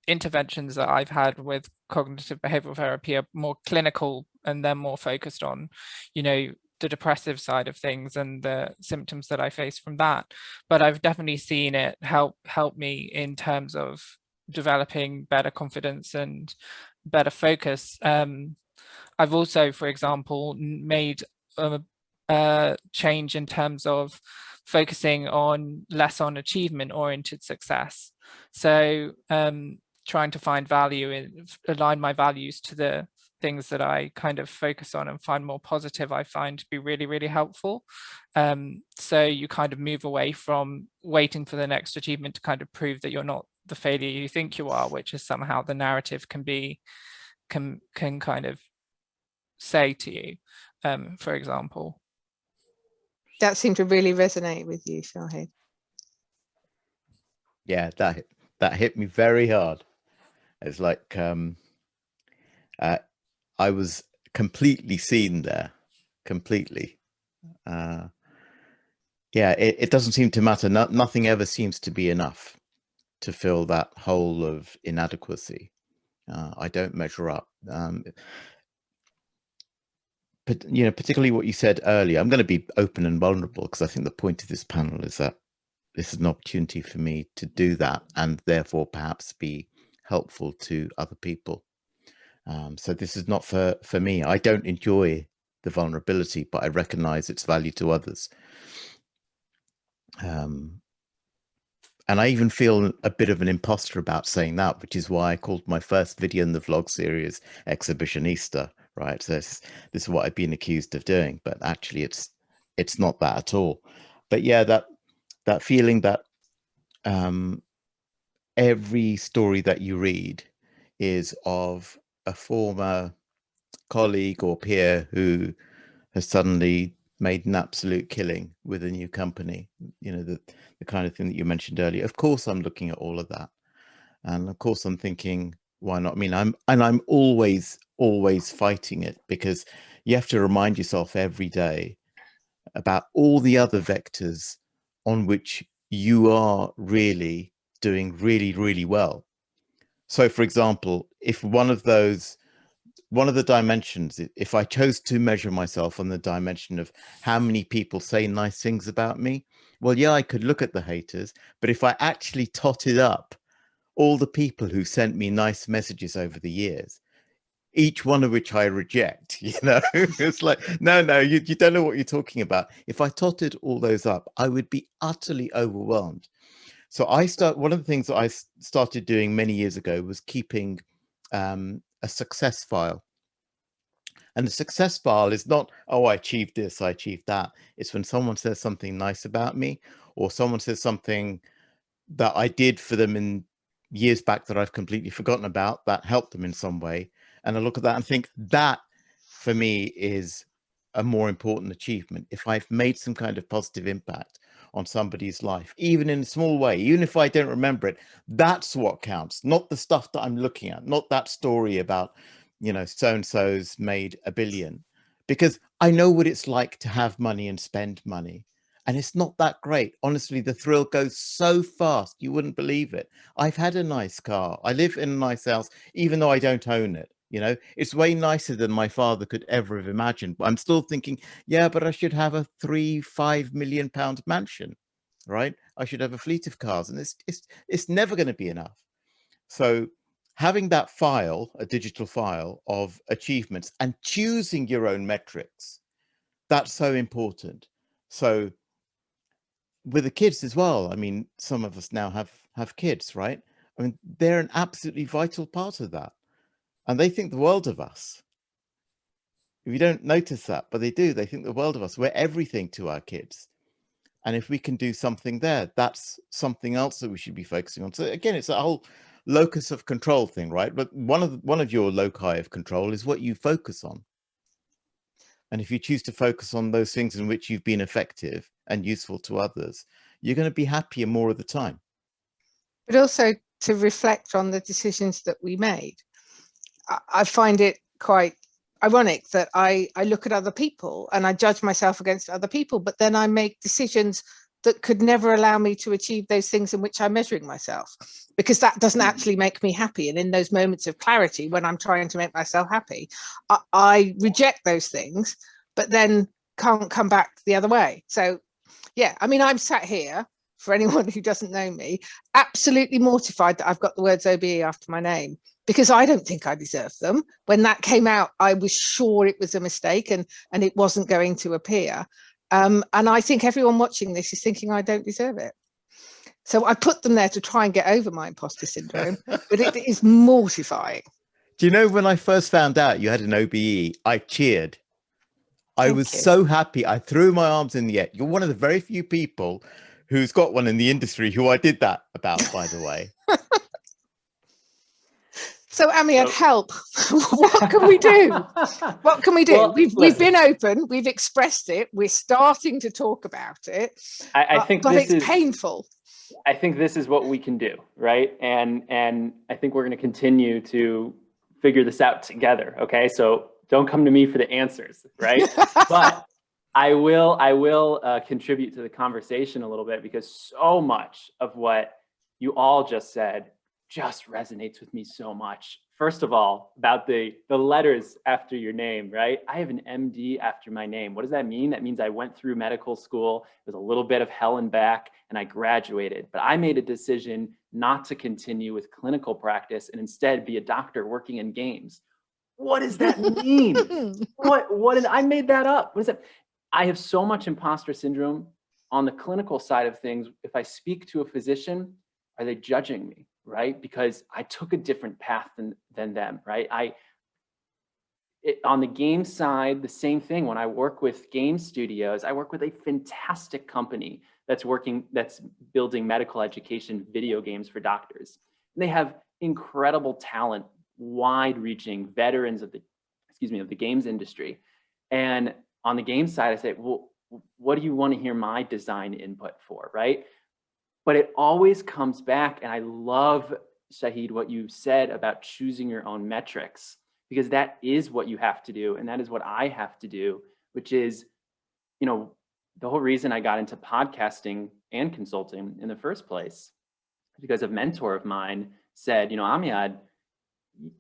interventions that I've had with cognitive behavioral therapy are more clinical, and they're more focused on, you know, the depressive side of things and the symptoms that I face from that. But I've definitely seen it help me in terms of developing better confidence and better focus. I've also, for example, made a change in terms of focusing on less on achievement oriented success. So trying to find value in, align my values to the things that I kind of focus on and find more positive, I find to be really, really helpful. So you kind of move away from waiting for the next achievement to kind of prove that you're not the failure you think you are, which is somehow the narrative can kind of say to you, for example. that seemed to really resonate with you, Shahid. Yeah, that hit me very hard. It's like I was completely seen there, completely. Yeah, it doesn't seem to matter. Nothing ever seems to be enough to fill that hole of inadequacy. I don't measure up. But you know, particularly what you said earlier, I'm going to be open and vulnerable because I think the point of this panel is that this is an opportunity for me to do that and therefore perhaps be helpful to other people. So this is not for me. I don't enjoy the vulnerability, but I recognize its value to others. And I even feel a bit of an imposter about saying that, which is why I called my first video in the vlog series Exhibitionista, right? So this is what I've been accused of doing, but actually it's not that at all. But yeah, that feeling that every story that you read is of a former colleague or peer who has suddenly made an absolute killing with a new company, you know, the kind of thing that you mentioned earlier. Of course, I'm looking at all of that. And of course, I'm thinking, why not? I mean, I'm always fighting it, because you have to remind yourself every day about all the other vectors on which you are really doing really well. So for example, if one of the dimensions, if I chose to measure myself on the dimension of how many people say nice things about me, well, yeah, I could look at the haters, but if I actually totted up all the people who sent me nice messages over the years, each one of which I reject, you know, it's like, no, you don't know what you're talking about. If I totted all those up, I would be utterly overwhelmed. So one of the things that I started doing many years ago was keeping a success file. And the success file is not, oh, I achieved this, I achieved that. It's when someone says something nice about me, or someone says something that I did for them in years back that I've completely forgotten about, that helped them in some way. And I look at that and think that for me is a more important achievement. If I've made some kind of positive impact on somebody's life, even in a small way, even if I don't remember it, that's what counts, not the stuff that I'm looking at, not that story about, you know, so-and-so's made $1 billion, because I know what it's like to have money and spend money. And it's not that great. Honestly, the thrill goes so fast, you wouldn't believe it. I've had a nice car. I live in a nice house, even though I don't own it. You know, it's way nicer than my father could ever have imagined. But I'm still thinking, yeah, but I should have a £3-5 million mansion, right? I should have a fleet of cars, and it's never going to be enough. So having that file, a digital file of achievements, and choosing your own metrics, that's so important. So with the kids as well, I mean, some of us now have kids, right? I mean, they're an absolutely vital part of that. And they think the world of us. If you don't notice that, but they do, they think the world of us. We're everything to our kids. And if we can do something there, that's something else that we should be focusing on. So again, it's a whole locus of control thing, right? But one of your loci of control is what you focus on. And if you choose to focus on those things in which you've been effective and useful to others, you're going to be happier more of the time. But also to reflect on the decisions that we made. I find it quite ironic that I look at other people and I judge myself against other people, but then I make decisions that could never allow me to achieve those things in which I'm measuring myself, because that doesn't actually make me happy. And in those moments of clarity, when I'm trying to make myself happy, I reject those things, but then can't come back the other way. So yeah, I mean, I'm sat here, for anyone who doesn't know me, absolutely mortified that I've got the words OBE after my name, because I don't think I deserve them. When that came out, I was sure it was a mistake and it wasn't going to appear. And I think everyone watching this is thinking I don't deserve it. So I put them there to try and get over my imposter syndrome, but it is mortifying. Do you know, when I first found out you had an OBE, I cheered. I was so happy. I threw my arms in the air. You're one of the very few people who's got one in the industry who I did that about, by the way. So So Ahmad, help. What can we do? What can we do? Well, we've been open, we've expressed it, we're starting to talk about it. I think but this it's is painful. I think this is what we can do, right? And I think we're going to continue to figure this out together. Okay, so don't come to me for the answers, right? But I will contribute to the conversation a little bit, because so much of what you all just said just resonates with me so much. First of all, about the letters after your name, right? I have an MD after my name. What does that mean? That means I went through medical school. It was a little bit of hell and back, and I graduated. But I made a decision not to continue with clinical practice and instead be a doctor working in games. What does that mean? I made that up. What is that? I have so much imposter syndrome on the clinical side of things. If I speak to a physician, are they judging me, right? Because I took a different path than them, right? On the game side, the same thing. When I work with game studios, I work with a fantastic company that's building medical education video games for doctors. And they have incredible talent, wide-reaching veterans of the games industry. And on the game side, I say, well, what do you want to hear my design input for, right? But it always comes back, and I love, Shahid, what you said about choosing your own metrics, because that is what you have to do, and that is what I have to do, which is, the whole reason I got into podcasting and consulting in the first place, because a mentor of mine said, Ahmad,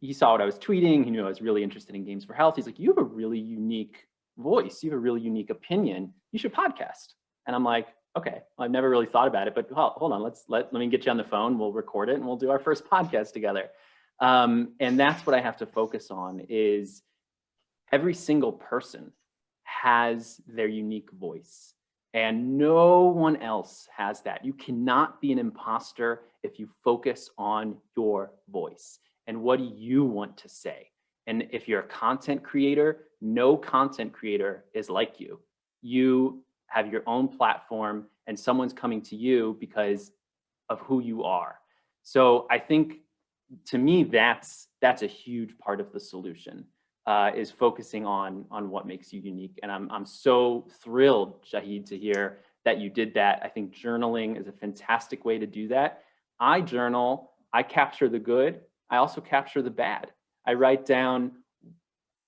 he saw what I was tweeting, he knew I was really interested in games for health. He's like, you have a really unique voice, you have a really unique opinion, you should podcast. And I'm like, okay, well, I've never really thought about it, but hold on, let me get you on the phone, we'll record it and we'll do our first podcast together. And that's what I have to focus on, is every single person has their unique voice, and no one else has that. You cannot be an imposter if you focus on your voice and what do you want to say. And if you're a content creator, no content creator is like you. You have your own platform and someone's coming to you because of who you are. So I think, to me, that's a huge part of the solution, is focusing on what makes you unique. And I'm so thrilled, Shahid, to hear that you did that. I think journaling is a fantastic way to do that. I journal, I capture the good, I also capture the bad. I write down,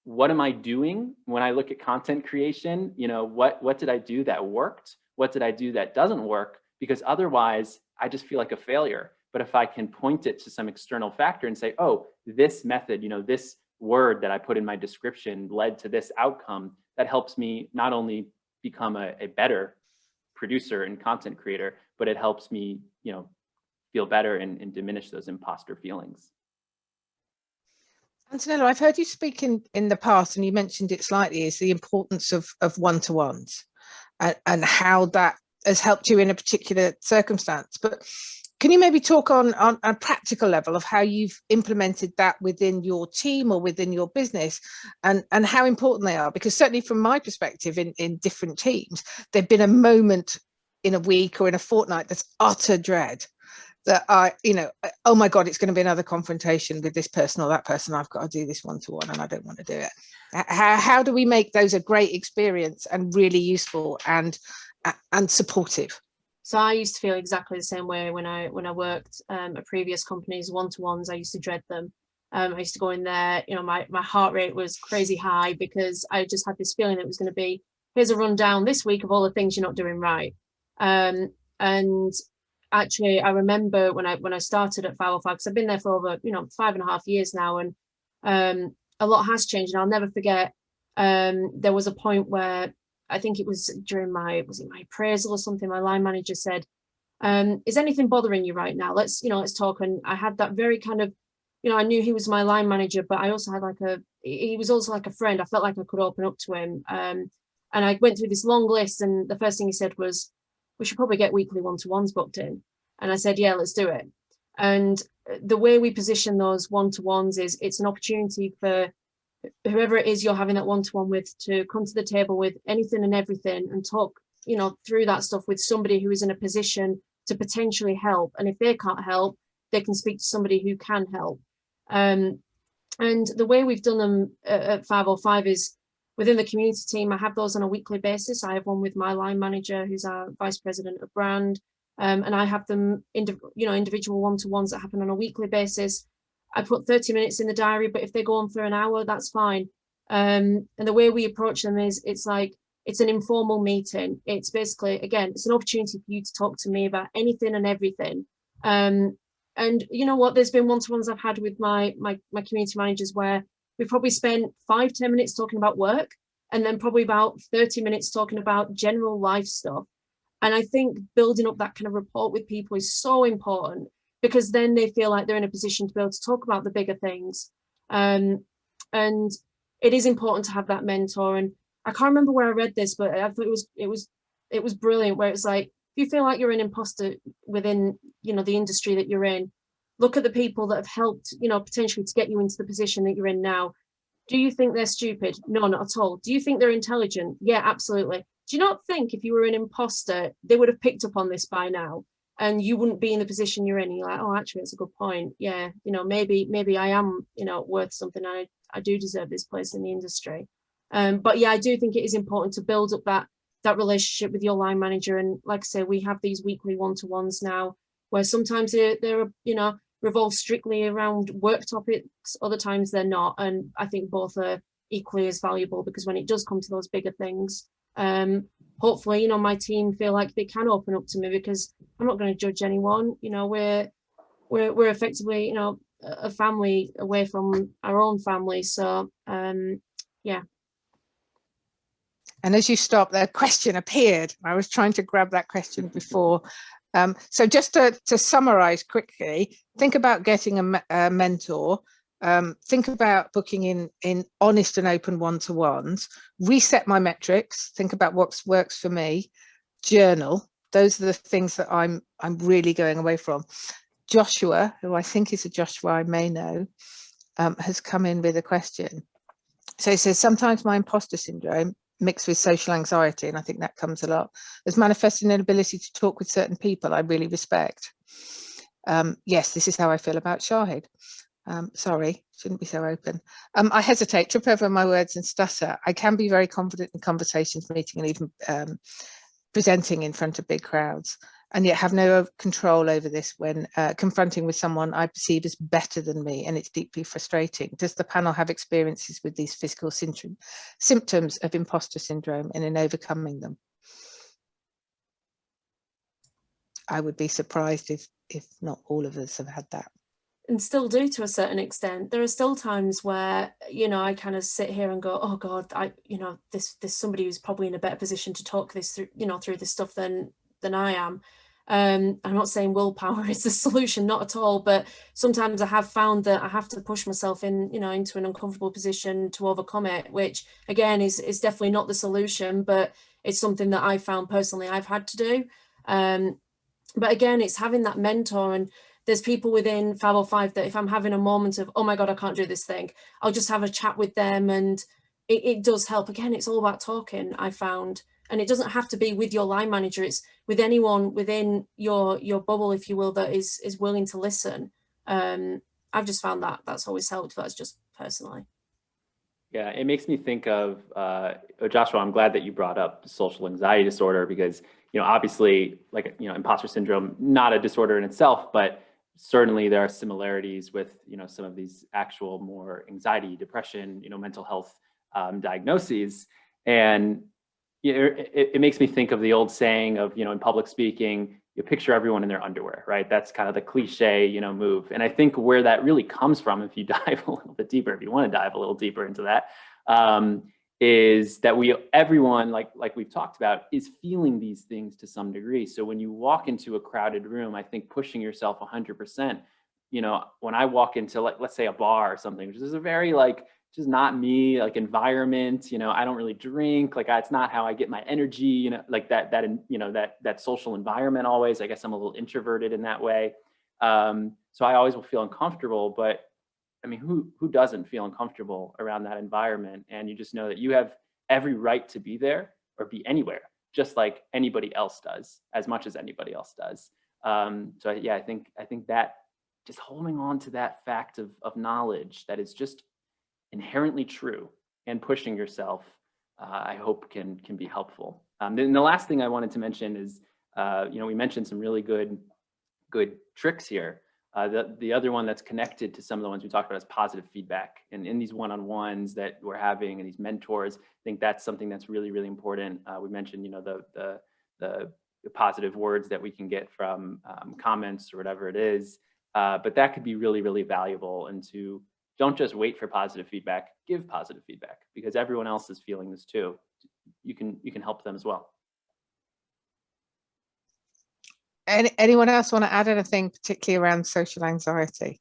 what am I doing when I look at content creation? What did I do that worked? What did I do that doesn't work? Because otherwise I just feel like a failure. But if I can point it to some external factor and say, oh, this method, this word that I put in my description led to this outcome, that helps me not only become a better producer and content creator, but it helps me, feel better and diminish those imposter feelings. Antonello, I've heard you speak in the past, and you mentioned it slightly, is the importance of one-to-ones and how that has helped you in a particular circumstance. But can you maybe talk on a practical level of how you've implemented that within your team or within your business, and how important they are? Because certainly from my perspective in different teams, there've been a moment in a week or in a fortnight that's utter dread, that oh my God, it's going to be another confrontation with this person or that person. I've got to do this one-to-one and I don't want to do it. How do we make those a great experience and really useful and supportive? So I used to feel exactly the same way when I worked at previous companies. One-to-ones, I used to dread them. I used to go in there, my heart rate was crazy high, because I just had this feeling it was going to be, here's a rundown this week of all the things you're not doing right. And actually, I remember when I started at Faryal, because I've been there for over 5.5 years now, and a lot has changed. And I'll never forget, there was a point where, I think it was during my appraisal or something, my line manager said, is anything bothering you right now? Let's talk. And I had that very kind of, I knew he was my line manager, but I also had he was also like a friend. I felt like I could open up to him. And I went through this long list, and the first thing he said was, we should probably get weekly one-to-ones booked in. And I said, yeah, let's do it. And the way we position those one-to-ones is, it's an opportunity for whoever it is you're having that one-to-one with to come to the table with anything and everything and talk, through that stuff with somebody who is in a position to potentially help. And if they can't help, they can speak to somebody who can help. And the way we've done them at 505 is within the community team. I have those on a weekly basis. I have one with my line manager, who's our vice president of brand, and I have them individual one-to-ones that happen on a weekly basis. I put 30 minutes in the diary, but if they go on for an hour, that's fine. And the way we approach them is it's an informal meeting. It's basically, again, it's an opportunity for you to talk to me about anything and everything. And you know what, there's been one-to-ones I've had with my community managers where we probably spent 5-10 minutes talking about work, and then probably about 30 minutes talking about general life stuff. And I think building up that kind of rapport with people is so important, because then they feel like they're in a position to be able to talk about the bigger things. And it is important to have that mentor. And I can't remember where I read this, but I thought it was brilliant, where it's like, if you feel like you're an imposter within, the industry that you're in, look at the people that have helped, potentially to get you into the position that you're in now. Do you think they're stupid? No, not at all. Do you think they're intelligent? Yeah, absolutely. Do you not think if you were an imposter, they would have picked up on this by now, and you wouldn't be in the position you're in? And you're like, oh, actually, that's a good point. Yeah, maybe I am, worth something. I do deserve this place in the industry. But yeah, I do think it is important to build up that relationship with your line manager. And like I say, we have these weekly one-to-ones now, where sometimes they're revolve strictly around work topics, other times they're not. And I think both are equally as valuable, because when it does come to those bigger things, hopefully, my team feel like they can open up to me, because I'm not going to judge anyone. We're effectively, a family away from our own family. So yeah. And as you stopped, that question appeared. I was trying to grab that question before. So just to summarize quickly, think about getting a mentor. Think about booking in honest and open one-to-ones. Reset my metrics. Think about what works for me. Journal. Those are the things that I'm really going away from. Joshua, who I think is a Joshua I may know, has come in with a question. So he says, sometimes my imposter syndrome mixed with social anxiety, and I think that comes a lot, has manifested an ability to talk with certain people I really respect. Yes, this is how I feel about Shahid. Sorry, shouldn't be so open. I hesitate, trip over my words and stutter. I can be very confident in conversations, meeting, and even presenting in front of big crowds, and yet have no control over this when confronting with someone I perceive as better than me, and it's deeply frustrating. Does the panel have experiences with these physical symptoms of imposter syndrome and in overcoming them? I would be surprised if not all of us have had that. And still do, to a certain extent. There are still times where, I kind of sit here and go, oh God, there's somebody who's probably in a better position to talk this through, through this stuff than I am. I'm not saying willpower is the solution, not at all, but sometimes I have found that I have to push myself into an uncomfortable position to overcome it, which again is definitely not the solution, but it's something that I found personally I've had to do. But again, it's having that mentor, and there's people within 505 that if I'm having a moment of, oh my God, I can't do this thing, I'll just have a chat with them, and it does help. Again, it's all about talking, I found. And it doesn't have to be with your line manager, it's with anyone within your bubble, if you will, that is willing to listen. I've just found that that's always helped. That's just personally. Yeah, it makes me think of, Joshua, I'm glad that you brought up social anxiety disorder, because, obviously, like, imposter syndrome, not a disorder in itself, but certainly there are similarities with, some of these actual more anxiety, depression, mental health diagnoses. And it makes me think of the old saying of, in public speaking, you picture everyone in their underwear, right? That's kind of the cliche, move. And I think where that really comes from, if you dive a little bit deeper, if you want to dive a little deeper into that, is that everyone, like we've talked about, is feeling these things to some degree. So when you walk into a crowded room, I think pushing yourself 100%, when I walk into, let's say a bar or something, which is a very just not me, environment, I don't really drink, it's not how I get my energy, that social environment always. I guess I'm a little introverted in that way. So I always will feel uncomfortable, but I mean, who doesn't feel uncomfortable around that environment? And you just know that you have every right to be there or be anywhere, just like anybody else does, as much as anybody else does. So yeah, I think that just holding on to that fact of knowledge that is just inherently true and pushing yourself, I hope can be helpful. Then the last thing I wanted to mention is, we mentioned some really good tricks here. The other one that's connected to some of the ones we talked about is positive feedback. And in these one-on-ones that we're having and these mentors, I think that's something that's really, really important. We mentioned, the positive words that we can get from comments or whatever it is. But that could be really, really valuable. And to don't just wait for positive feedback, give positive feedback, because everyone else is feeling this too. You can help them as well. Anyone else want to add anything, particularly around social anxiety?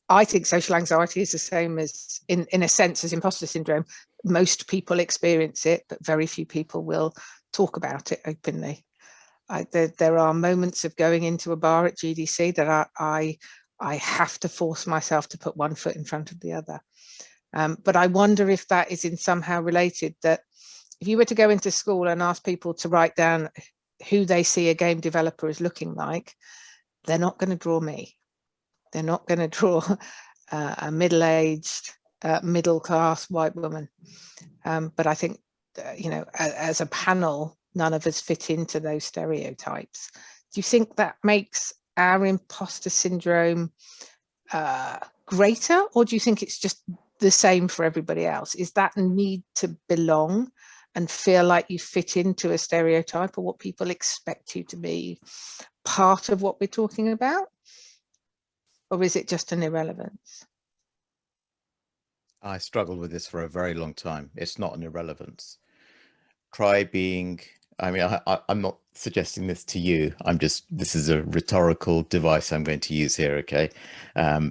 I think social anxiety is the same as, in a sense, as imposter syndrome. Most people experience it, but very few people will talk about it openly. There are moments of going into a bar at GDC that I have to force myself to put one foot in front of the other. But I wonder if that is in somehow related, that if you were to go into school and ask people to write down who they see a game developer as looking like, they're not going to draw me. They're not going to draw a middle-aged, middle-class white woman. But I think, as a panel, none of us fit into those stereotypes. Do you think that makes our imposter syndrome greater, or do you think it's just the same for everybody else? Is that need to belong and feel like you fit into a stereotype or what people expect you to be part of what we're talking about? Or is it just an irrelevance? I struggled with this for a very long time. It's not an irrelevance. Try being, I'm not suggesting this to you. This is a rhetorical device I'm going to use here, okay?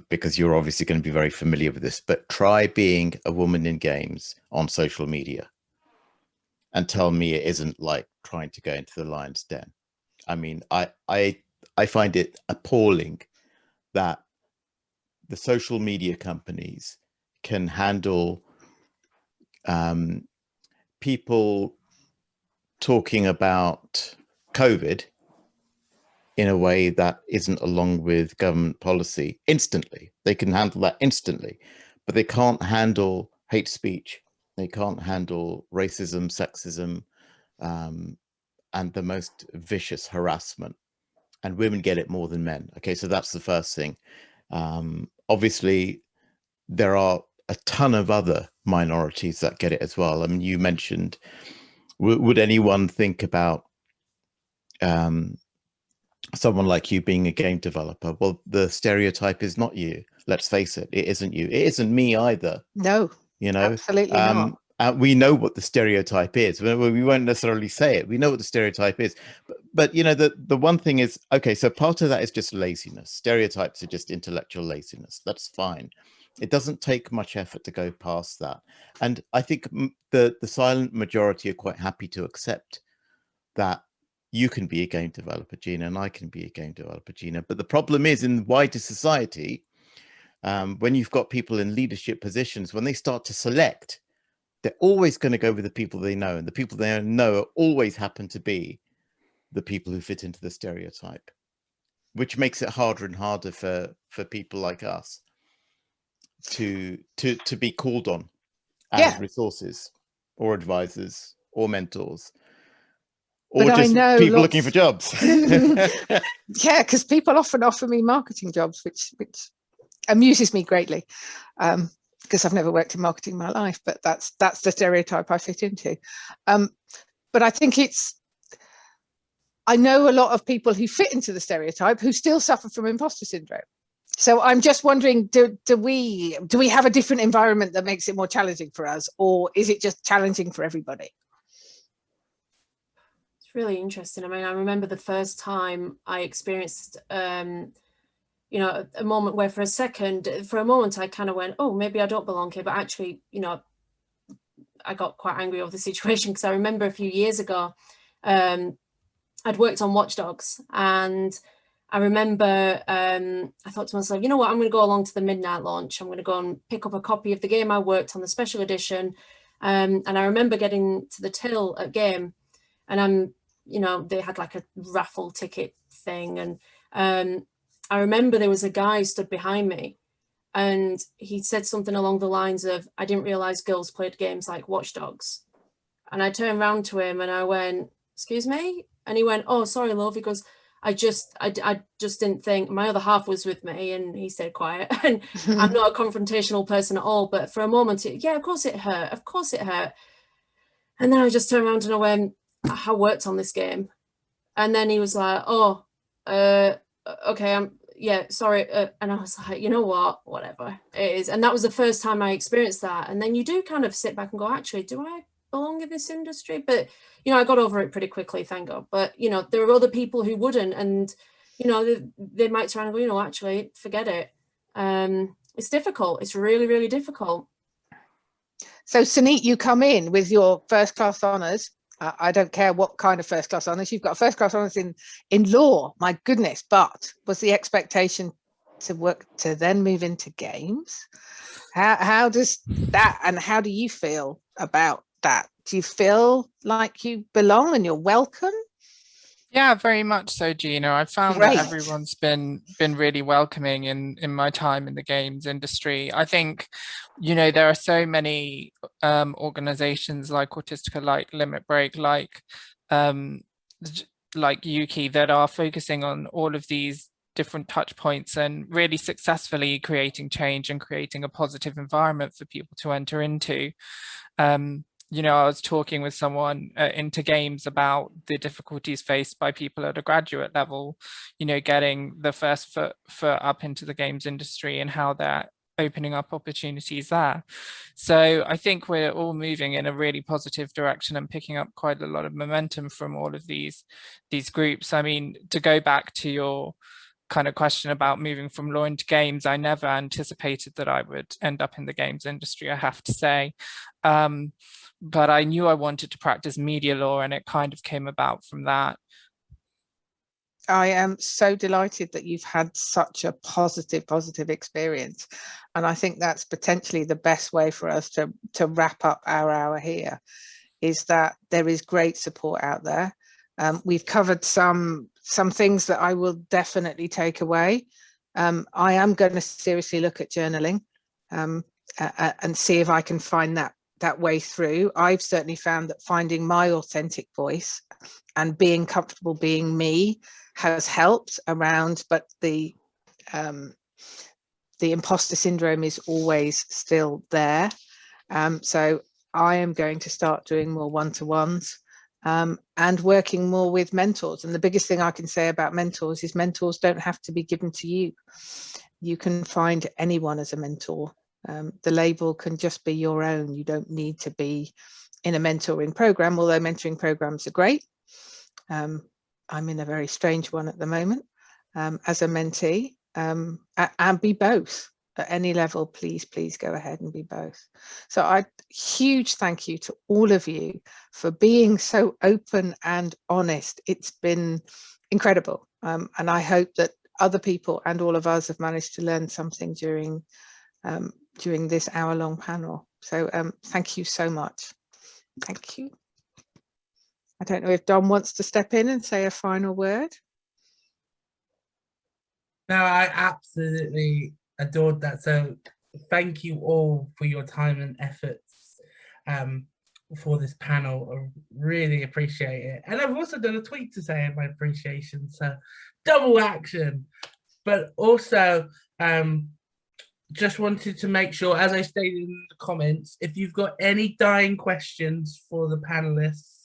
Because you're obviously going to be very familiar with this, but try being a woman in games on social media and tell me it isn't like trying to go into the lion's den. I mean, I find it appalling that the social media companies can handle people talking about COVID in a way that isn't along with government policy instantly. They can handle that instantly, but they can't handle hate speech. They can't handle racism, sexism, and the most vicious harassment. And women get it more than men. Okay, so that's the first thing. Obviously, there are a ton of other minorities that get it as well. I mean, you mentioned, would anyone think about someone like you being a game developer? Well, the stereotype is not you. Let's face it, it isn't you. It isn't me either. No, absolutely not. We know what the stereotype is. We won't necessarily say it. We know what the stereotype is. But the one thing is, okay, so part of that is just laziness. Stereotypes are just intellectual laziness. That's fine. It doesn't take much effort to go past that. And I think the silent majority are quite happy to accept that you can be a game developer, Gina, and I can be a game developer, Gina. But the problem is, in wider society, when you've got people in leadership positions, when they start to select, they're always going to go with the people they know, and the people they know always happen to be the people who fit into the stereotype, which makes it harder and harder for people like us to be called on as resources or advisors or mentors, or but just people looking for jobs. Yeah, because people often offer me marketing jobs, which amuses me greatly. Because I've never worked in marketing in my life, but that's the stereotype I fit into. But I think I know a lot of people who fit into the stereotype who still suffer from imposter syndrome. So I'm just wondering, do we have a different environment that makes it more challenging for us, or is it just challenging for everybody? It's really interesting. I mean, I remember the first time I experienced a moment where for a moment I kind of went, oh, maybe I don't belong here. But actually, I got quite angry over the situation, because I remember a few years ago, I'd worked on Watch Dogs, and I remember I thought to myself, you know what, I'm going to go along to the midnight launch. I'm going to go and pick up a copy of the game I worked on, the special edition. And I remember getting to the till at game, and they had like a raffle ticket thing, and I remember there was a guy stood behind me, and he said something along the lines of, "I didn't realize girls played games like Watch Dogs." And I turned around to him and I went, "Excuse me?" And he went, "Oh, sorry, love." He goes, I just didn't think." My other half was with me and he stayed quiet. And I'm not a confrontational person at all, but for a moment, yeah, of course it hurt. Of course it hurt. And then I just turned around and I went, "I worked on this game." And then he was like, "Oh, okay, yeah, sorry." And I was like, you know what, whatever it is. And that was the first time I experienced that. And then you do kind of sit back and go, actually, do I belong in this industry? But, you know, I got over it pretty quickly, thank God. But, you know, there are other people who wouldn't. And, you know, they might try and go, you know, actually, forget it. It's difficult. It's really, really difficult. So, Sunit, you come in with your first class honours. I don't care what kind of first class honours. You've got first class honours in law, my goodness. But was the expectation to work to then move into games? How does that, and how do you feel about that? Do you feel like you belong and you're welcome? Yeah, very much so, Gina. I found Great. that everyone's been really welcoming in my time in the games industry. I think, you know, there are so many organizations like Autistica, like Limit Break, like Ukie, that are focusing on all of these different touch points and really successfully creating change and creating a positive environment for people to enter into. You know, I was talking with someone into games about the difficulties faced by people at a graduate level, you know, getting the first foot up into the games industry and how they're opening up opportunities there. So I think we're all moving in a really positive direction and picking up quite a lot of momentum from all of these groups. I mean, to go back to your kind of question about moving from law into games, I never anticipated that I would end up in the games industry, I have to say. But I knew I wanted to practice media law, and it kind of came about from that. I am so delighted that you've had such a positive experience. And I think that's potentially the best way for us to wrap up our hour here, is that there is great support out there. We've covered some things that I will definitely take away. I am going to seriously look at journaling and see if I can find that way through. I've certainly found that finding my authentic voice and being comfortable being me has helped around, but the imposter syndrome is always still there. So I am going to start doing more one-to-ones and working more with mentors. And the biggest thing I can say about mentors is mentors don't have to be given to you. You can find anyone as a mentor. The label can just be your own. You don't need to be in a mentoring program, although mentoring programs are great. I'm in a very strange one at the moment as a mentee, and be both at any level. Please go ahead and be both. So a huge thank you to all of you for being so open and honest. It's been incredible, and I hope that other people and all of us have managed to learn something during this hour-long panel. So thank you so much. Thank you. I don't know if Dom wants to step in and say a final word. No, I absolutely adored that. So thank you all for your time and efforts for this panel. I really appreciate it. And I've also done a tweet to say my appreciation. So double action. But also, just wanted to make sure, as I stated in the comments, if you've got any dying questions for the panelists,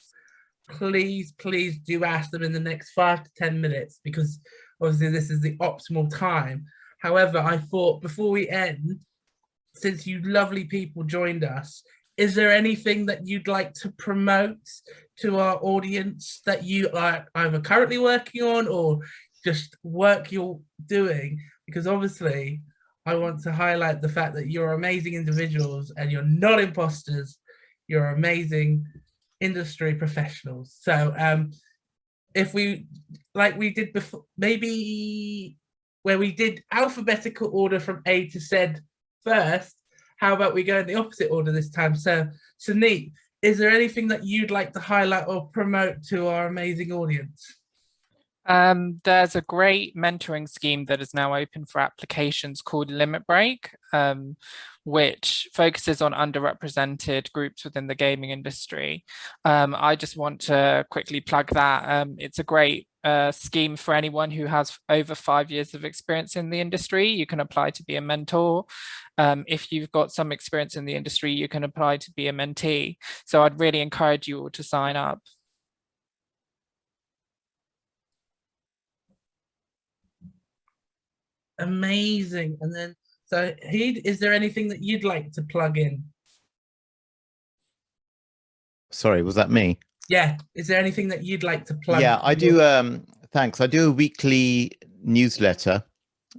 please do ask them in the next 5 to 10 minutes, because obviously this is the optimal time. However, I thought before we end, since you lovely people joined us, is there anything that you'd like to promote to our audience that you are either currently working on or just work you're doing? Because obviously I want to highlight the fact that you're amazing individuals and you're not imposters. You're amazing industry professionals. So if we, like we did before, maybe where we did alphabetical order from A to Z first, how about we go in the opposite order this time? So Sunit, is there anything that you'd like to highlight or promote to our amazing audience? There's a great mentoring scheme that is now open for applications called Limit Break, which focuses on underrepresented groups within the gaming industry. I just want to quickly plug that. It's a great scheme for anyone who has over 5 years of experience in the industry. You can apply to be a mentor. If you've got some experience in the industry, you can apply to be a mentee. So I'd really encourage you all to sign up. Amazing. And then, so Heed, is there anything that you'd like to plug in? Sorry, was that me? Yeah. Is there anything that you'd like to plug? Yeah, I do. Thanks. I do a weekly newsletter.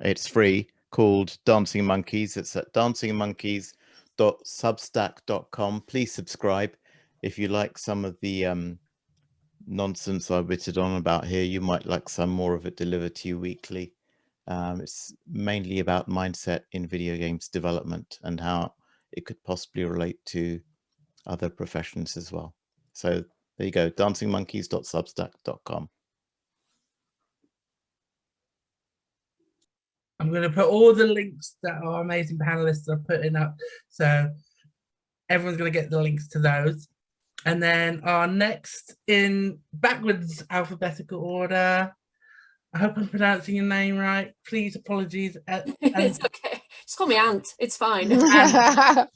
It's free, called Dancing Monkeys. It's at dancingmonkeys.substack.com. Please subscribe. If you like some of the nonsense I witted on about here, you might like some more of it delivered to you weekly. It's mainly about mindset in video games development and how it could possibly relate to other professions as well. So there you go, dancingmonkeys.substack.com. I'm going to put all the links that our amazing panelists are putting up. So everyone's going to get the links to those. And then our next in backwards alphabetical order. I hope I'm pronouncing your name right. Please, apologies. It's okay. Just call me Ant. It's fine. I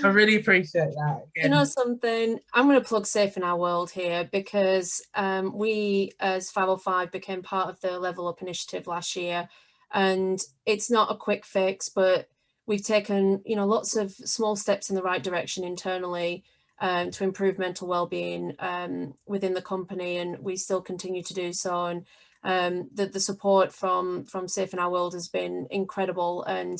really appreciate that. Again. You know something? I'm going to plug Safe in Our World here because we, as 505, became part of the Level Up initiative last year. And it's not a quick fix, but we've taken, you know, lots of small steps in the right direction internally to improve mental well-being within the company, and we still continue to do so. And the support from Safe in Our World has been incredible. And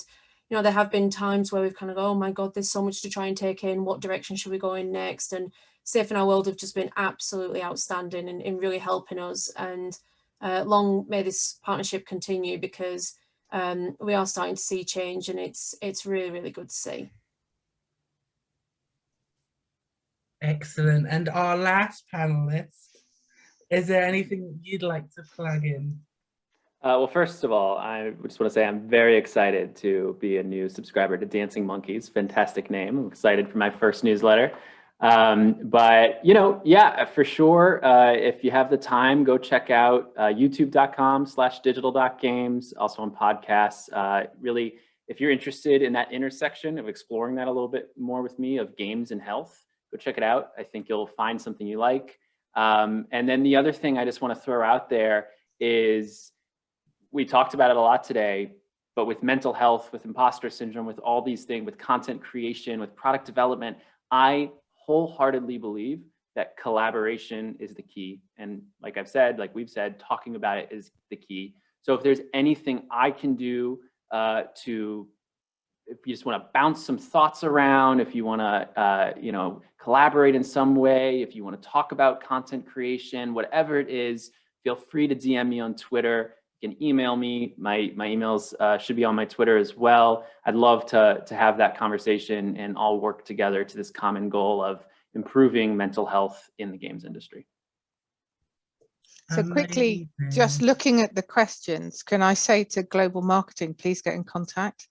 you know, there have been times where we've kind of go, oh my God, there's so much to try and take in. What direction should we go in next? And Safe in Our World have just been absolutely outstanding in really helping us. And long may this partnership continue, because we are starting to see change, and it's really, really good to see. Excellent. And our last panelist, is there anything you'd like to plug in? Well, first of all, I just want to say I'm very excited to be a new subscriber to Dancing Monkeys. Fantastic name. I'm excited for my first newsletter. But, you know, yeah, for sure. If you have the time, go check out youtube.com/digital.games, also on podcasts. Really, if you're interested in that intersection of exploring that a little bit more with me of games and health, go check it out. I think you'll find something you like. And then the other thing I just want to throw out there is, we talked about it a lot today, but with mental health, with imposter syndrome, with all these things, with content creation, with product development, I wholeheartedly believe that collaboration is the key. And like I've said, like we've said, talking about it is the key. So if there's anything I can do if you just want to bounce some thoughts around, if you want to, you know, collaborate in some way, if you want to talk about content creation, whatever it is, feel free to DM me on Twitter. You can email me. My emails should be on my Twitter as well. I'd love to have that conversation and all work together to this common goal of improving mental health in the games industry. So quickly, just looking at the questions, can I say to global marketing, please get in contact.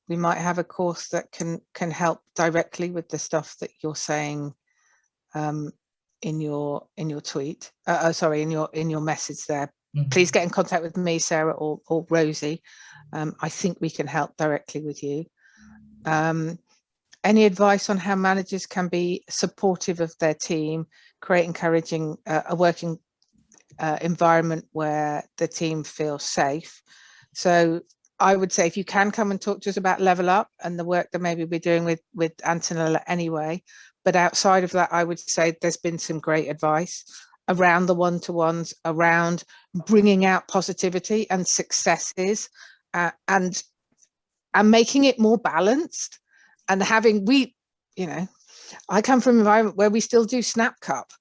We might have a course that can help directly with the stuff that you're saying in your tweet. Sorry, in your message there. Please get in contact with me, Sarah, or Rosie. I think we can help directly with you. Any advice on how managers can be supportive of their team, create encouraging a working environment where the team feels safe? So I would say, if you can come and talk to us about Level Up and the work that maybe we're doing with Antonella anyway. But outside of that, I would say there's been some great advice around the one-to-ones, around bringing out positivity and successes, and making it more balanced, and having, you know, I come from an environment where we still do Snap Cup,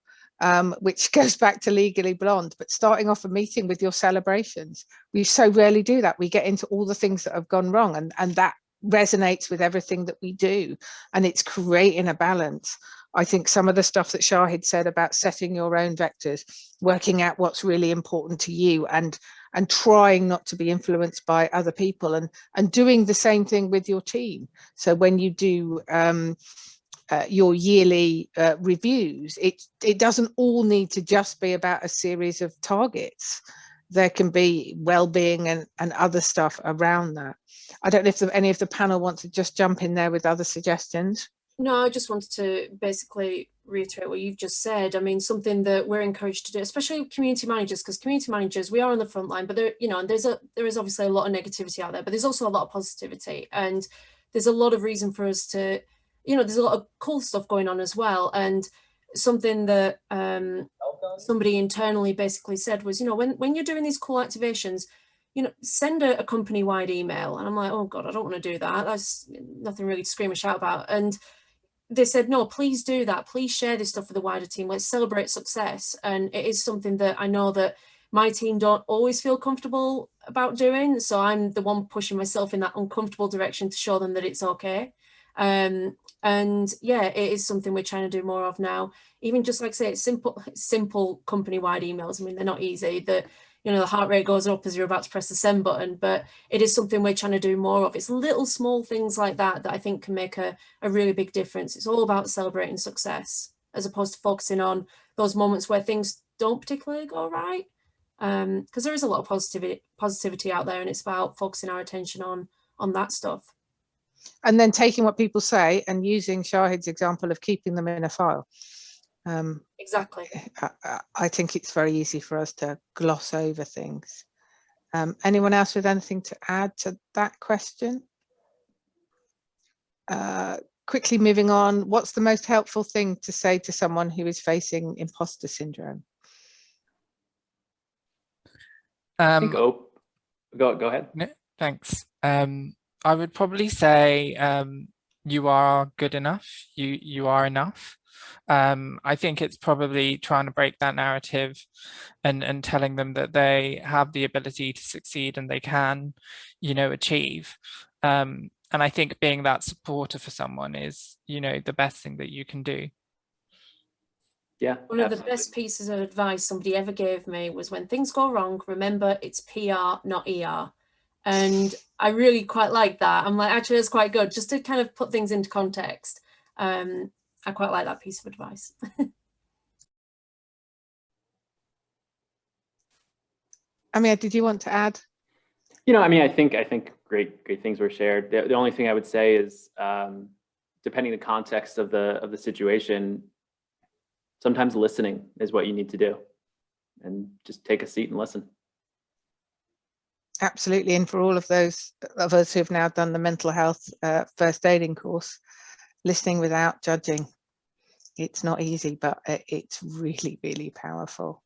which goes back to Legally Blonde, but starting off a meeting with your celebrations. We so rarely do that. We get into all the things that have gone wrong, and that resonates with everything that we do, and it's creating a balance. I think some of the stuff that Shahid said about setting your own vectors, working out what's really important to you, and trying not to be influenced by other people, and doing the same thing with your team. So when you do your yearly reviews, it doesn't all need to just be about a series of targets. There can be well-being and other stuff around that. I don't know if any of the panel want to just jump in there with other suggestions. No, I just wanted to basically reiterate what you've just said. I mean, something that we're encouraged to do, especially community managers, because community managers, we are on the front line, but there, you know, and there is obviously a lot of negativity out there, but there's also a lot of positivity, and there's a lot of reason for us to, you know, there's a lot of cool stuff going on as well. And something that somebody internally basically said was, you know, when you're doing these cool activations, you know, send a company-wide email. And I'm like, oh God, I don't want to do that. That's nothing really to scream and shout about. And they said, no, please do that. Please share this stuff with the wider team. Let's celebrate success. And it is something that I know that my team don't always feel comfortable about doing. So I'm the one pushing myself in that uncomfortable direction to show them that it's okay. And yeah, it is something we're trying to do more of now. Even just like I say, it's simple company-wide emails. I mean, they're not easy. That, you know, the heart rate goes up as you're about to press the send button, but it is something we're trying to do more of. It's little small things like that that I think can make a really big difference. It's all about celebrating success as opposed to focusing on those moments where things don't particularly go right. Because there is a lot of positivity out there, and it's about focusing our attention on that stuff. And then taking what people say and using Shahid's example of keeping them in a file. Exactly. I think it's very easy for us to gloss over things. Anyone else with anything to add to that question? Quickly moving on, what's the most helpful thing to say to someone who is facing imposter syndrome? Go ahead. No, thanks. I would probably say you are good enough. You are enough. I think it's probably trying to break that narrative and telling them that they have the ability to succeed and they can, you know, achieve. And I think being that supporter for someone is, you know, the best thing that you can do. Yeah. One of the best pieces of advice somebody ever gave me was, when things go wrong, remember it's PR, not ER. And I really quite like that. I'm like, actually, it's quite good just to kind of put things into context. I quite like that piece of advice. Amir, did you want to add? You know, I mean, I think great things were shared. The only thing I would say is, depending the context of the situation, sometimes listening is what you need to do, and just take a seat and listen. Absolutely. And for all of those of us who have now done the mental health first aiding course, listening without judging. It's not easy, but it's really, really powerful.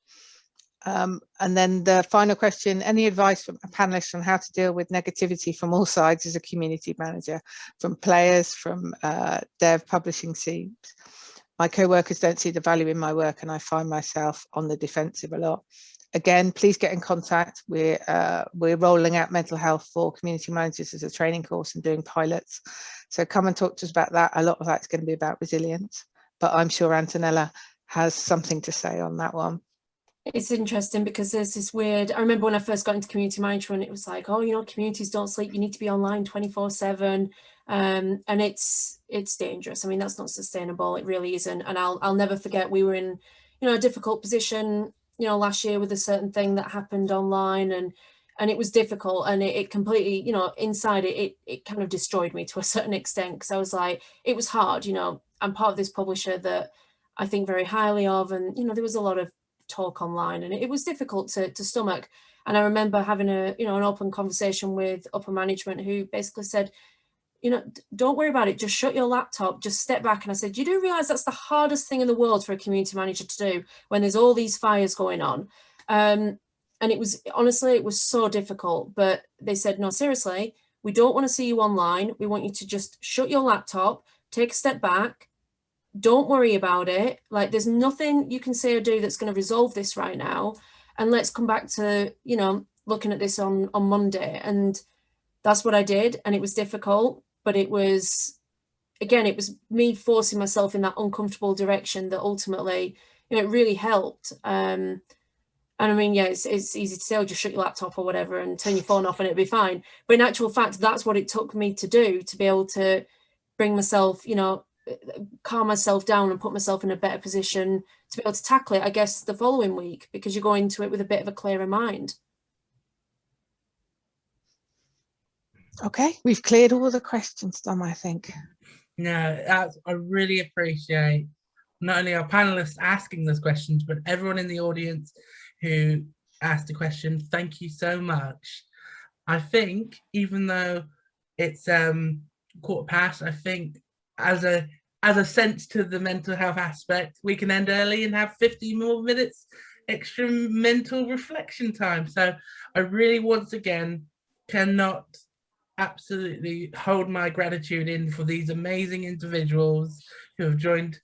And then the final question, any advice from a panelist on how to deal with negativity from all sides as a community manager, from players, from dev publishing teams? My co-workers don't see the value in my work, and I find myself on the defensive a lot. Again, please get in contact. We're rolling out mental health for community managers as a training course and doing pilots. So come and talk to us about that. A lot of that's going to be about resilience, but I'm sure Antonella has something to say on that one. It's interesting because there's this weird, I remember when I first got into community management, it was like, oh, you know, communities don't sleep, you need to be online 24/7. And it's dangerous. I mean, that's not sustainable. It really isn't. And I'll never forget, we were in, you know, a difficult position, you know, last year with a certain thing that happened online, and it was difficult, and it completely, you know, inside it kind of destroyed me to a certain extent, because I was like, it was hard, you know, I'm part of this publisher that I think very highly of, and, you know, there was a lot of talk online, and it was difficult to stomach. And I remember having an open conversation with upper management, who basically said, you know, don't worry about it, just shut your laptop, just step back. And I said, you do realize that's the hardest thing in the world for a community manager to do when there's all these fires going on? And it was, honestly, it was so difficult. But they said, no, seriously, we don't want to see you online. We want you to just shut your laptop, take a step back, don't worry about it. Like, there's nothing you can say or do that's going to resolve this right now. And let's come back to, you know, looking at this on Monday. And that's what I did. And it was difficult. but it was, again, it was me forcing myself in that uncomfortable direction that ultimately, you know, it really helped. And I mean, yeah, it's easy to say, oh, just shut your laptop or whatever and turn your phone off and it'll be fine. But in actual fact, that's what it took me to do, to be able to bring myself, you know, calm myself down and put myself in a better position to be able to tackle it, I guess, the following week, because you go into it with a bit of a clearer mind. Okay, we've cleared all the questions, Dom, I think. No, I really appreciate not only our panelists asking those questions, but everyone in the audience who asked a question. Thank you so much. I think even though it's 1:15, I think as a sense to the mental health aspect, we can end early and have 50 more minutes extra mental reflection time. So I really, once again, cannot absolutely hold my gratitude in for these amazing individuals who have joined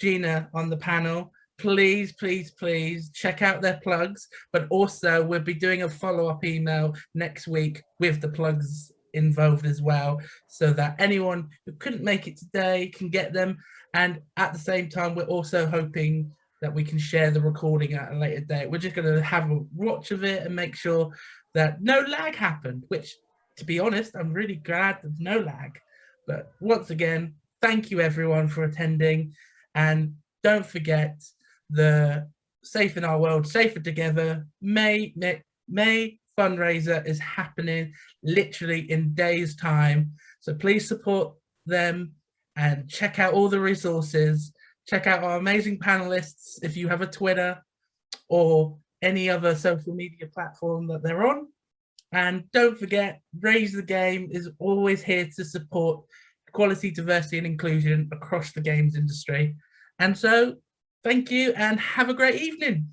Gina on the panel. Please, please, please check out their plugs, but also we'll be doing a follow-up email next week with the plugs involved as well, so that anyone who couldn't make it today can get them. And at the same time, we're also hoping that we can share the recording at a later date. We're just going to have a watch of it and make sure that no lag happened, which, to be honest, I'm really glad there's no lag. But once again, thank you everyone for attending, and don't forget the Safe in Our World, Safer Together May fundraiser is happening literally in days' time. So please support them and check out all the resources. Check out our amazing panelists if you have a Twitter or any other social media platform that they're on. And don't forget, Raise the Game is always here to support equality, diversity and inclusion across the games industry. And so, thank you and have a great evening.